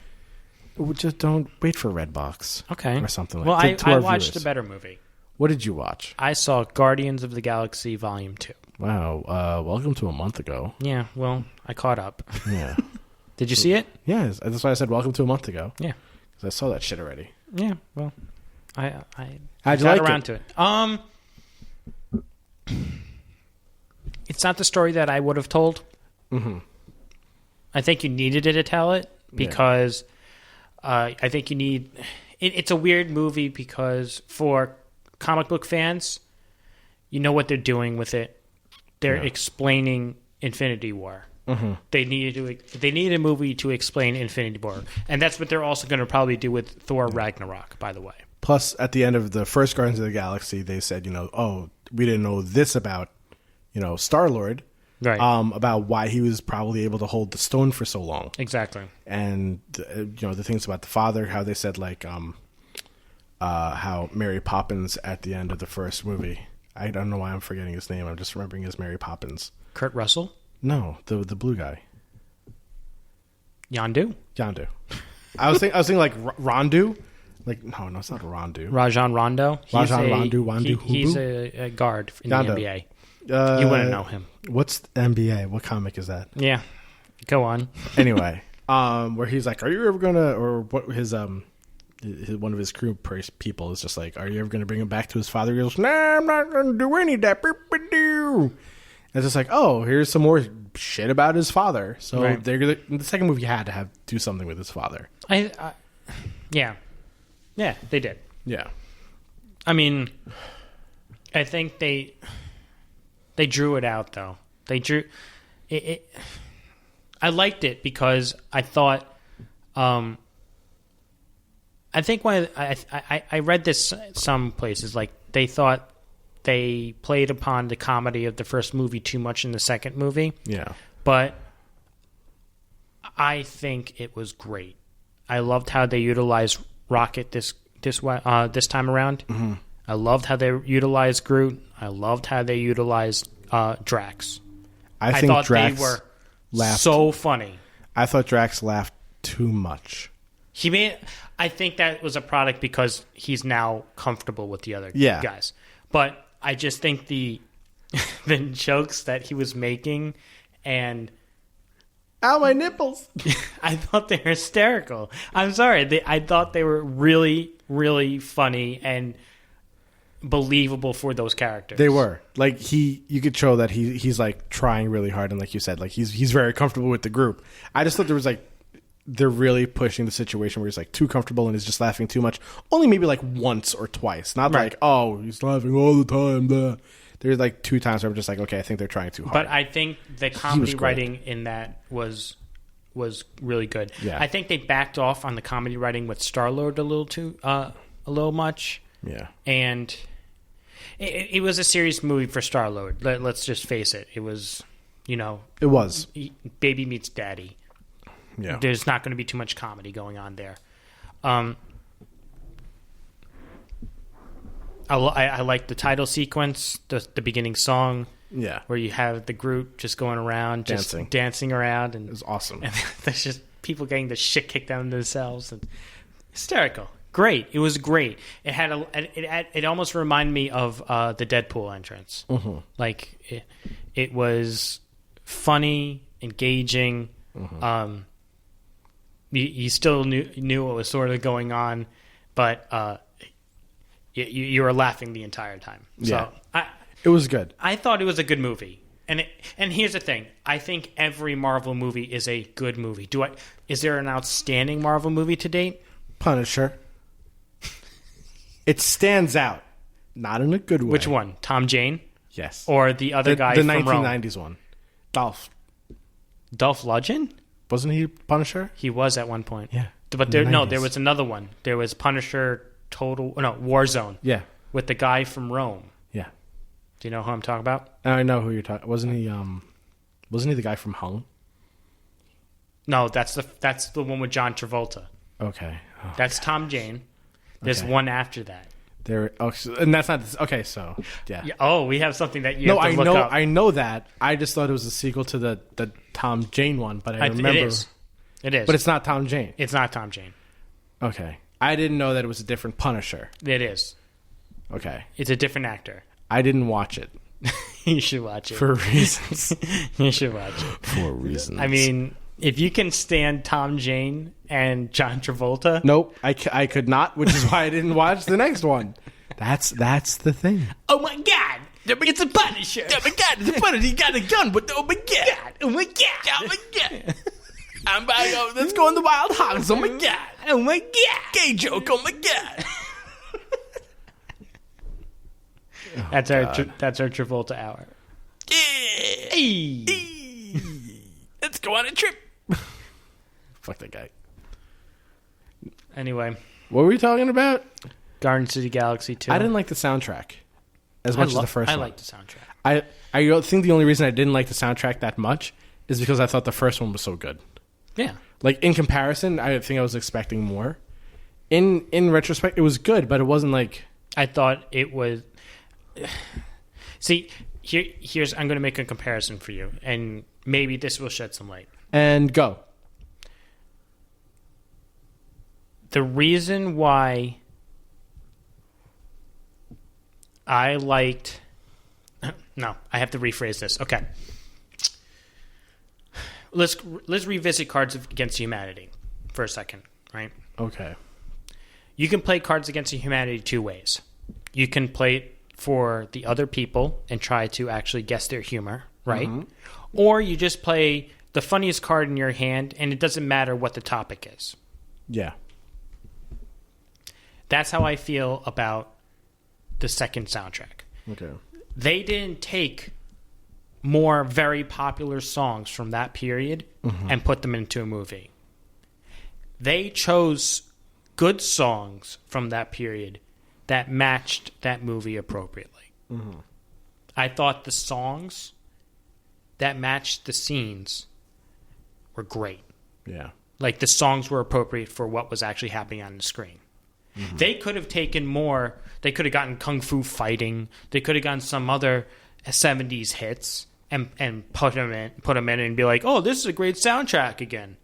Speaker 1: Just don't wait for Redbox.
Speaker 2: Okay.
Speaker 1: Or something like
Speaker 2: that.
Speaker 1: Well,
Speaker 2: I watched a better movie.
Speaker 1: What did you watch?
Speaker 2: I saw Guardians of the Galaxy Volume 2.
Speaker 1: Wow. Welcome to a month ago.
Speaker 2: Yeah, well, I caught up.
Speaker 1: Yeah.
Speaker 2: Did you see it?
Speaker 1: Yeah, that's why I said welcome to a month ago.
Speaker 2: Yeah.
Speaker 1: Because I saw that shit already.
Speaker 2: Yeah, well, I
Speaker 1: How'd you
Speaker 2: got
Speaker 1: like
Speaker 2: around to it. It's not the story that I would have told.
Speaker 1: Mm-hmm.
Speaker 2: I think you needed it to tell it because I think you need... It's a weird movie because for comic book fans, you know what they're doing with it. They're explaining Infinity War. Mm-hmm. They needed a movie to explain Infinity War. And that's what they're also going to probably do with Thor Ragnarok, by the way.
Speaker 1: Plus, at the end of the first Guardians of the Galaxy, they said, we didn't know this about, Star-Lord.
Speaker 2: Right.
Speaker 1: About why he was probably able to hold the stone for so long.
Speaker 2: Exactly.
Speaker 1: And, the things about the father, how they said, how Mary Poppins at the end of the first movie. I don't know why I'm forgetting his name. I'm just remembering as Mary Poppins.
Speaker 2: Kurt Russell?
Speaker 1: No, the blue guy.
Speaker 2: Yondu.
Speaker 1: I was thinking like Rondu. Like no, it's not a Rondu.
Speaker 2: Rajon Rondo. He's
Speaker 1: Hubu?
Speaker 2: a guard in
Speaker 1: Yondu.
Speaker 2: the NBA. You wouldn't know him.
Speaker 1: What's the NBA? What comic is that?
Speaker 2: Yeah. Go on.
Speaker 1: Anyway, where he's like, "Are you ever gonna?" Or what? His one of his crew people is just like, "Are you ever gonna bring him back to his father?" He goes, "Nah, I'm not gonna do any of that." It's just like, oh, here's some more shit about his father. So the second movie had to do something with his father.
Speaker 2: Yeah, they did.
Speaker 1: Yeah,
Speaker 2: I mean, I think they drew it out though. They drew it. I liked it because I thought. I think when I read this some places, like they thought they played upon the comedy of the first movie too much in the second movie.
Speaker 1: Yeah.
Speaker 2: But I think it was great. I loved how they utilized Rocket this time around. Mm-hmm. I loved how they utilized Groot. I loved how they utilized Drax.
Speaker 1: I think
Speaker 2: thought
Speaker 1: Drax
Speaker 2: they were
Speaker 1: laughed
Speaker 2: so funny.
Speaker 1: I thought Drax laughed too much.
Speaker 2: I think that was a product because he's now comfortable with the other guys. But I just think the jokes that he was making and
Speaker 1: ow, my nipples.
Speaker 2: I thought they were hysterical. I'm sorry. I thought they were really, really funny and believable for those characters.
Speaker 1: They were. Like you could show that he's like trying really hard, and like you said, like he's very comfortable with the group. I just thought there was like they're really pushing the situation where he's like too comfortable and he's just laughing too much. Only maybe like once or twice. Not like, oh, he's laughing all the time. There's like 2 times where I'm just like, okay, I think they're trying too hard.
Speaker 2: But I think the comedy writing in that was really good.
Speaker 1: Yeah.
Speaker 2: I think they backed off on the comedy writing with Star-Lord a little much.
Speaker 1: Yeah.
Speaker 2: And it was a serious movie for Star-Lord. Let's just face it. It was,
Speaker 1: It was.
Speaker 2: Baby meets daddy.
Speaker 1: Yeah.
Speaker 2: There's not going to be too much comedy going on there. I like the title sequence, the beginning song.
Speaker 1: Yeah.
Speaker 2: Where you have the group just going around, just dancing around. And
Speaker 1: it was awesome.
Speaker 2: And there's just people getting the shit kicked out of themselves. And hysterical. Great. It was great. It had it almost reminded me of the Deadpool entrance. Mm-hmm. Like, it was funny, engaging. Mm-hmm. You still knew what was sort of going on, but you were laughing the entire time. So
Speaker 1: it was good.
Speaker 2: I thought it was a good movie. And here's the thing. I think every Marvel movie is a good movie. Is there an outstanding Marvel movie to date?
Speaker 1: Punisher. It stands out. Not in a good way.
Speaker 2: Which one? Tom Jane?
Speaker 1: Yes.
Speaker 2: Or the other guy from Rome?
Speaker 1: The 1990s one. Dolph
Speaker 2: Lundgren?
Speaker 1: Wasn't he Punisher?
Speaker 2: He was at one point.
Speaker 1: Yeah.
Speaker 2: But there was another one. There was Punisher Warzone.
Speaker 1: Yeah.
Speaker 2: With the guy from Rome.
Speaker 1: Yeah.
Speaker 2: Do you know who I'm talking about?
Speaker 1: I know who you're talking. Wasn't he the guy from Hung?
Speaker 2: No, that's the one with John Travolta.
Speaker 1: Okay. Oh,
Speaker 2: that's Tom Jane. There's one after that.
Speaker 1: And that's not okay. So yeah.
Speaker 2: Oh, we have something that you have to look up.
Speaker 1: I know that. I just thought it was a sequel to the Tom Jane one, but I remember
Speaker 2: it is.
Speaker 1: But it's not Tom Jane.
Speaker 2: It's not Tom Jane.
Speaker 1: Okay, I didn't know that it was a different Punisher.
Speaker 2: It is.
Speaker 1: Okay,
Speaker 2: it's a different actor.
Speaker 1: I didn't watch it.
Speaker 2: You should watch it.
Speaker 1: For reasons.
Speaker 2: You should watch it.
Speaker 1: For reasons.
Speaker 2: I mean, if you can stand Tom Jane and John Travolta.
Speaker 1: Nope, I could not, which is why I didn't watch the next one. That's the thing.
Speaker 2: Oh my God. It's a Punisher.
Speaker 1: Oh my God, it's a Punisher. He got a gun, but oh my God.
Speaker 2: Oh my God.
Speaker 1: Oh my God. I'm about to go. Let's go in the Wild Hogs. Oh my God.
Speaker 2: Oh my God.
Speaker 1: Gay joke. Oh my God.
Speaker 2: That's our Travolta hour.
Speaker 1: Yeah.
Speaker 2: Hey.
Speaker 1: Let's go on a trip. Fuck that guy.
Speaker 2: Anyway,
Speaker 1: What were we talking about?
Speaker 2: Guardians of the Galaxy 2.
Speaker 1: I didn't like the soundtrack as much as the first one.
Speaker 2: I liked the soundtrack.
Speaker 1: I think the only reason I didn't like the soundtrack that much is because I thought the first one was so good.
Speaker 2: Yeah.
Speaker 1: Like, in comparison, I think I was expecting more. In retrospect, it was good, but it wasn't like...
Speaker 2: I thought it was... See, here's... I'm going to make a comparison for you, and maybe this will shed some light.
Speaker 1: And go.
Speaker 2: The reason why I liked... No, I have to rephrase this. Okay. Let's revisit Cards Against Humanity for a second, right?
Speaker 1: Okay.
Speaker 2: You can play Cards Against Humanity two ways. You can play it for the other people and try to actually guess their humor, right? Mm-hmm. Or you just play the funniest card in your hand, and it doesn't matter what the topic is.
Speaker 1: Yeah.
Speaker 2: That's how I feel about the second soundtrack.
Speaker 1: Okay.
Speaker 2: They didn't take more very popular songs from that period and put them into a movie. They chose good songs from that period that matched that movie appropriately. Mm-hmm. I thought the songs that matched the scenes were great.
Speaker 1: Yeah.
Speaker 2: Like, the songs were appropriate for what was actually happening on the screen. Mm-hmm. They could have taken more. They could have gotten Kung Fu Fighting. They could have gotten some other 70s hits and put them in and be like, oh, this is a great soundtrack again.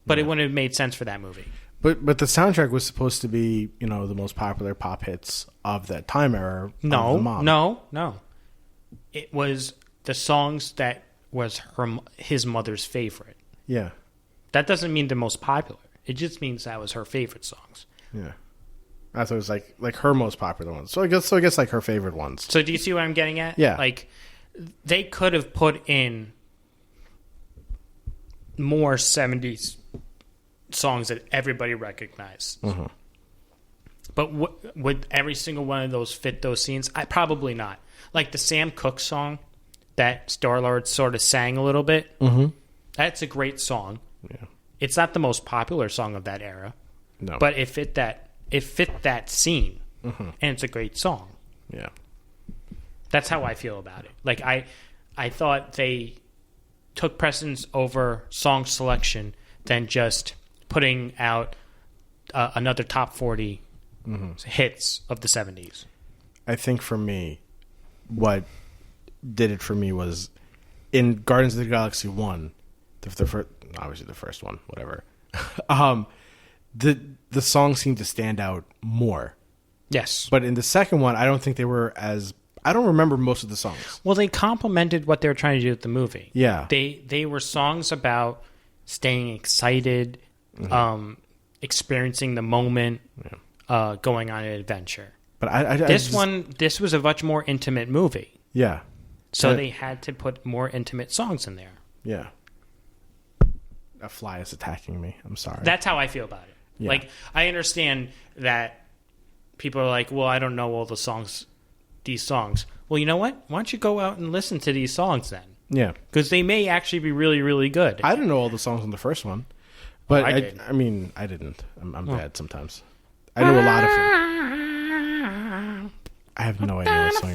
Speaker 2: But it wouldn't have made sense for that movie.
Speaker 1: But the soundtrack was supposed to be, the most popular pop hits of that time era.
Speaker 2: No. It was the songs that was his mother's favorite.
Speaker 1: Yeah.
Speaker 2: That doesn't mean the most popular. It just means that was her favorite songs.
Speaker 1: Yeah. I thought it was like her most popular ones. So I guess like her favorite ones.
Speaker 2: So do you see what I'm getting at?
Speaker 1: Yeah.
Speaker 2: Like, they could have put in more 70s songs that everybody recognized. Mm-hmm. But would every single one of those fit those scenes? Probably not. Like the Sam Cooke song that Star-Lord sort of sang a little bit. Mm-hmm. That's a great song.
Speaker 1: Yeah. It's
Speaker 2: not the most popular song of that era.
Speaker 1: No.
Speaker 2: But it fit that scene. Mm-hmm. And it's a great song.
Speaker 1: Yeah.
Speaker 2: That's how I feel about it. Like, I thought they took precedence over song selection than just putting out another top 40 hits of the 70s.
Speaker 1: I think for me, what did it for me was in Guardians of the Galaxy 1, obviously the first one, whatever. The songs seemed to stand out more.
Speaker 2: Yes.
Speaker 1: But in the second one, I don't think they were as... I don't remember most of the songs.
Speaker 2: Well, they complemented what they were trying to do with the movie.
Speaker 1: Yeah.
Speaker 2: They were songs about staying excited, experiencing the moment, going on an adventure. But this was a much more intimate movie.
Speaker 1: Yeah.
Speaker 2: So they had to put more intimate songs in there.
Speaker 1: Yeah. A fly is attacking me. I'm sorry.
Speaker 2: That's how I feel about it. Yeah. Like, I understand that people are like, well, I don't know all these songs. Well, you know what? Why don't you go out and listen to these songs then? Yeah. Because they may actually be really, really good.
Speaker 1: I didn't know all the songs in the first one. But
Speaker 2: I did.
Speaker 1: I mean, I didn't. I'm bad sometimes. I know a lot of them. I have no idea what song.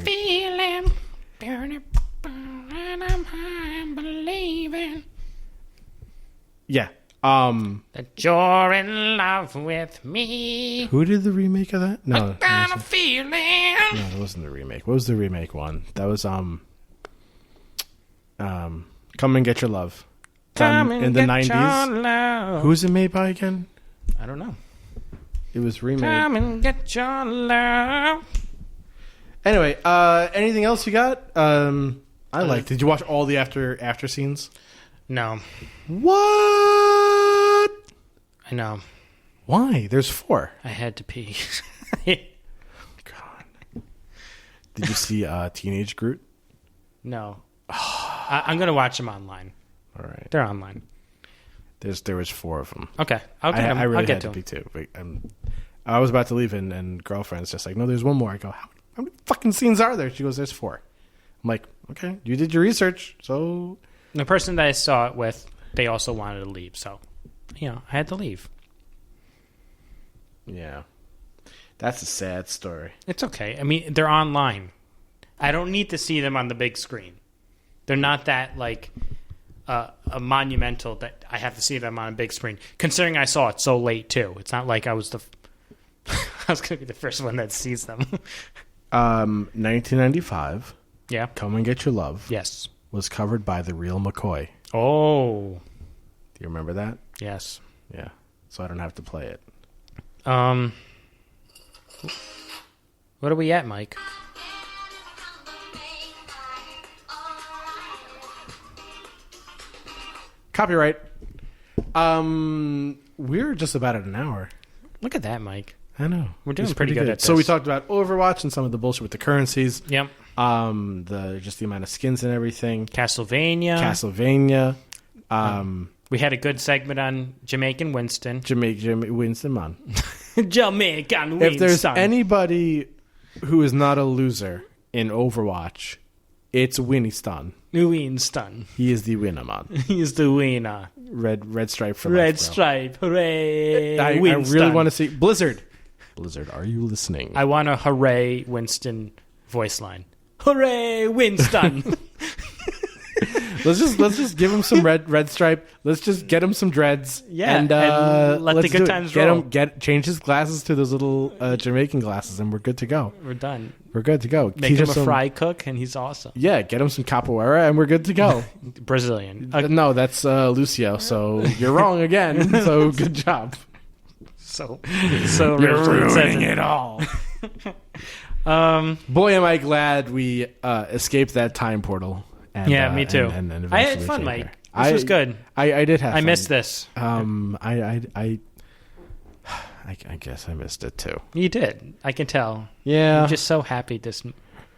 Speaker 1: I'm believing. Yeah.
Speaker 2: That you're in love with me.
Speaker 1: Who did the remake of that? No.
Speaker 2: I got a feeling.
Speaker 1: No, that wasn't the remake. What was the remake one? That was Come and Get Your Love. In the 90s. Who was it made by again?
Speaker 2: I don't know.
Speaker 1: It was remade.
Speaker 2: Come and get your love.
Speaker 1: Anyway, anything else you got? Did you watch all the after scenes?
Speaker 2: No.
Speaker 1: What?
Speaker 2: I know.
Speaker 1: Why? There's 4.
Speaker 2: I had to pee.
Speaker 1: God. Did you see Teenage Groot?
Speaker 2: No. I'm going to watch them online.
Speaker 1: All right.
Speaker 2: They're online.
Speaker 1: There was 4 of them.
Speaker 2: Okay. I'll get them.
Speaker 1: I really
Speaker 2: I'll get
Speaker 1: had to
Speaker 2: them.
Speaker 1: pee too. But, I was about to leave, and girlfriend's just like, no, there's one more. I go, how many fucking scenes are there? She goes, there's 4. I'm like, okay, you did your research, so...
Speaker 2: The person that I saw it with, they also wanted to leave, so, I had to leave.
Speaker 1: Yeah. That's a sad story.
Speaker 2: It's okay. I mean, they're online. I don't need to see them on the big screen. They're not that, a monumental that I have to see them on a big screen. Considering I saw it so late, too. It's not like I was I was going to be the first one that sees them.
Speaker 1: 1995.
Speaker 2: Yeah.
Speaker 1: Come and Get Your Love.
Speaker 2: Yes.
Speaker 1: Was covered by the real McCoy.
Speaker 2: Oh.
Speaker 1: Do you remember that?
Speaker 2: Yes.
Speaker 1: Yeah. So I don't have to play it.
Speaker 2: What are we at, Mike?
Speaker 1: Copyright. We're just about at an hour.
Speaker 2: Look at that, Mike.
Speaker 1: I know.
Speaker 2: We're doing pretty good at this.
Speaker 1: So we talked about Overwatch and some of the bullshit with the currencies.
Speaker 2: Yep.
Speaker 1: The amount of skins and everything.
Speaker 2: Castlevania. We had a good segment on Jamaican Winston.
Speaker 1: Jamaican Winston, man.
Speaker 2: Jamaican Winston.
Speaker 1: If there's anybody who is not a loser in Overwatch, it's Winston.
Speaker 2: Winston.
Speaker 1: He is the winner, man.
Speaker 2: He is the winner.
Speaker 1: Red stripe for
Speaker 2: Red
Speaker 1: life, bro.
Speaker 2: stripe. Hooray.
Speaker 1: I really want to see Blizzard. Blizzard, are you listening?
Speaker 2: I want a hooray Winston voice line. Hooray Winston.
Speaker 1: Let's just give him some red stripe. Let's just get him some dreads.
Speaker 2: Yeah,
Speaker 1: and
Speaker 2: let the good times roll.
Speaker 1: Change his glasses to those little Jamaican glasses, and we're good to go.
Speaker 2: We're done.
Speaker 1: We're good to go.
Speaker 2: Make him a fry cook, and he's awesome.
Speaker 1: Yeah, get him some capoeira, and we're good to go.
Speaker 2: Brazilian.
Speaker 1: No, that's Lucio. So you're wrong again. So good job.
Speaker 2: So
Speaker 1: you're ruining it all. Boy, am I glad we escaped that time portal. And,
Speaker 2: yeah, me too.
Speaker 1: And
Speaker 2: I had fun, Mike. This was good.
Speaker 1: I did have fun.
Speaker 2: I missed this.
Speaker 1: I guess I missed it too.
Speaker 2: You did. I can tell.
Speaker 1: Yeah.
Speaker 2: You're just so happy.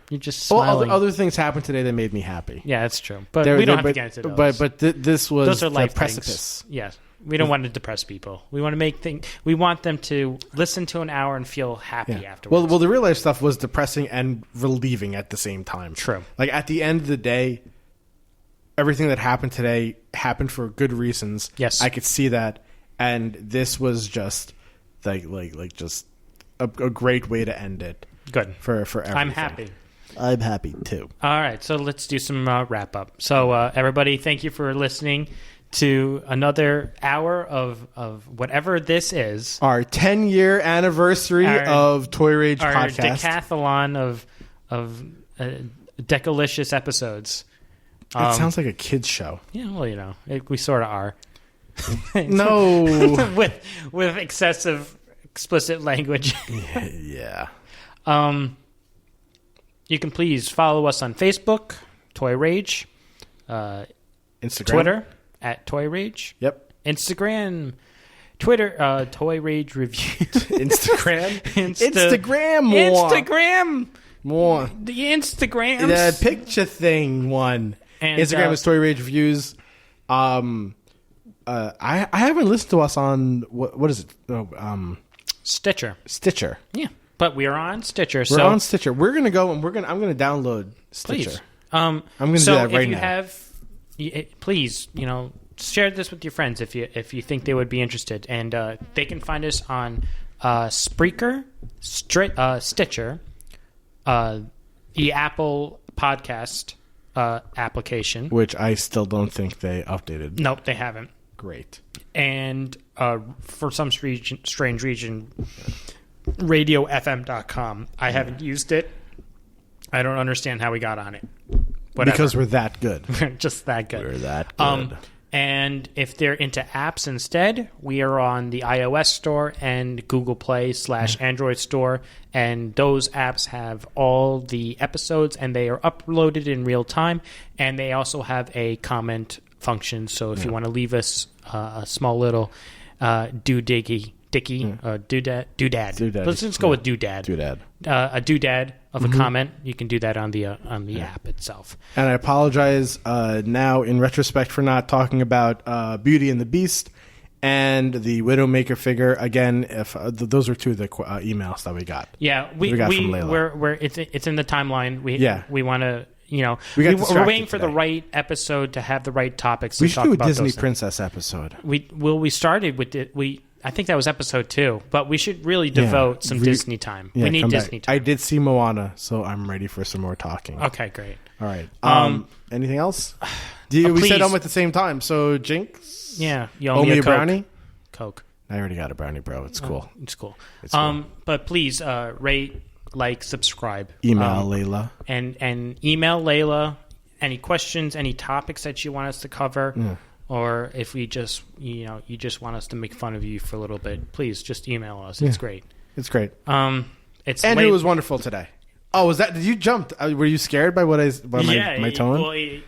Speaker 2: You're just smiling.
Speaker 1: Well, other things happened today that made me happy.
Speaker 2: Yeah, that's true. But we don't have to get into those.
Speaker 1: But this was
Speaker 2: those are
Speaker 1: the
Speaker 2: life
Speaker 1: precipice.
Speaker 2: Things. Yes. We don't want to depress people. We want to make things. We want them to listen to an hour and feel happy afterwards.
Speaker 1: Well, the real life stuff was depressing and relieving at the same time.
Speaker 2: True.
Speaker 1: Like at the end of the day, everything that happened today happened for good reasons.
Speaker 2: Yes,
Speaker 1: I could see that, and this was just like just a great way to end it.
Speaker 2: Good
Speaker 1: for everything.
Speaker 2: I'm happy.
Speaker 1: I'm happy too.
Speaker 2: All right, so let's do some wrap up. So everybody, thank you for listening to another hour of whatever this is.
Speaker 1: Our 10-year anniversary of Toy Rage podcast.
Speaker 2: Our decathlon of Decalicious episodes.
Speaker 1: It sounds like a kid's show.
Speaker 2: Yeah, well, we sort of are.
Speaker 1: No.
Speaker 2: with excessive explicit language.
Speaker 1: Yeah.
Speaker 2: You can please follow us on Facebook, Toy Rage,
Speaker 1: Instagram,
Speaker 2: Twitter at Toy Rage.
Speaker 1: Yep.
Speaker 2: Instagram, Twitter, Toy Rage Reviews.
Speaker 1: Instagram,
Speaker 2: Instagram more. The Instagrams.
Speaker 1: The picture thing one. And, Instagram is Toy Rage Reviews. I haven't listened to us on what is it?
Speaker 2: Stitcher.
Speaker 1: Stitcher.
Speaker 2: Yeah. But we are on Stitcher.
Speaker 1: We're on Stitcher. We're gonna go and I'm gonna download Stitcher.
Speaker 2: Please.
Speaker 1: I'm gonna do that right now.
Speaker 2: Please, share this with your friends if you think they would be interested, and they can find us on Spreaker, Stitcher, the Apple Podcast application,
Speaker 1: which I still don't think they updated.
Speaker 2: Nope, they haven't.
Speaker 1: Great.
Speaker 2: And for some strange reason, RadioFM.com. I haven't used it. I don't understand how we got on it. Whatever.
Speaker 1: Because we're that good.
Speaker 2: We're just that good.
Speaker 1: We're that good.
Speaker 2: And if they're into apps instead, we are on the iOS store and Google Play / Android store. And those apps have all the episodes and they are uploaded in real time. And they also have a comment function. So if you want to leave us a small little doodad. Let's just go with doodad. A doodad of a comment. You can do that on the app itself.
Speaker 1: And I apologize now in retrospect for not talking about Beauty and the Beast and the Widowmaker figure. Again, if those are two of the emails that we got.
Speaker 2: Yeah, we
Speaker 1: got from Layla.
Speaker 2: It's in the timeline. We want to.
Speaker 1: We're
Speaker 2: waiting for the right episode to have the right topics.
Speaker 1: We should do a Disney Princess episode.
Speaker 2: We started with it. I think that was episode 2, but we should really devote some Disney time. We need Disney time.
Speaker 1: I did see Moana, so I'm ready for some more talking.
Speaker 2: Okay, great.
Speaker 1: All right. Anything else? We said them at the same time. So Jinx.
Speaker 2: Yeah. You
Speaker 1: owe me a brownie.
Speaker 2: Coke.
Speaker 1: I already got a brownie, bro. It's cool.
Speaker 2: It's cool.
Speaker 1: It's cool.
Speaker 2: But please rate, like, subscribe.
Speaker 1: Email Layla.
Speaker 2: And email Layla any questions, any topics that you want us to cover.
Speaker 1: Yeah.
Speaker 2: Or if we just, you just want us to make fun of you for a little bit, please just email us. It's great.
Speaker 1: It's great.
Speaker 2: Andrew
Speaker 1: was wonderful today. Oh, was that? Did you jump? Were you scared by my tone?
Speaker 2: Well, it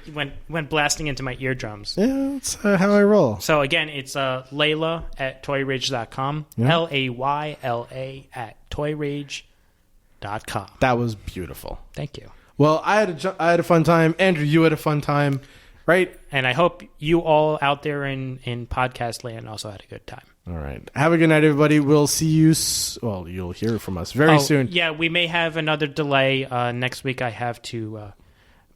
Speaker 2: went blasting into my eardrums.
Speaker 1: Yeah, that's how I roll.
Speaker 2: So again, it's Layla at toyrage.com.
Speaker 1: Yeah.
Speaker 2: LAYLA at toyrage.com.
Speaker 1: That was beautiful.
Speaker 2: Thank you.
Speaker 1: Well, I had a fun time. Andrew, you had a fun time. Right.
Speaker 2: And I hope you all out there in podcast land also had a good time.
Speaker 1: All right. Have a good night, everybody. We'll see you. You'll hear from us very soon.
Speaker 2: Yeah, we may have another delay. Next week I have to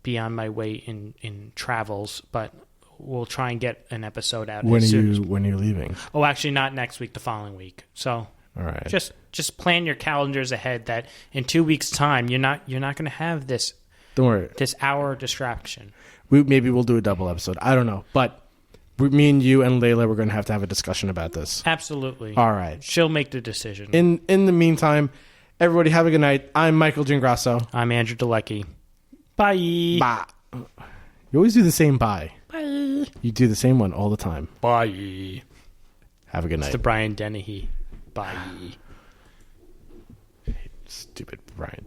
Speaker 2: be on my way in travels, but we'll try and get an episode out
Speaker 1: when
Speaker 2: as soon
Speaker 1: as... When are you leaving?
Speaker 2: Oh, actually, not next week, the following week. So
Speaker 1: all right.
Speaker 2: Just plan your calendars ahead that in 2 weeks' time, you're not going to have this.
Speaker 1: Don't worry.
Speaker 2: This hour distraction.
Speaker 1: Maybe we'll do a double episode. I don't know. But me and you and Layla, we're going to have a discussion about this.
Speaker 2: Absolutely.
Speaker 1: All right.
Speaker 2: She'll make the decision.
Speaker 1: In the meantime, everybody have a good night. I'm Michael Gingrasso.
Speaker 2: I'm Andrew Dalecki. Bye.
Speaker 1: Bye. You always do the same bye.
Speaker 2: Bye.
Speaker 1: You do the same one all the time.
Speaker 2: Bye.
Speaker 1: Have a good night.
Speaker 2: It's the Brian Dennehy. Bye.
Speaker 1: Stupid Brian.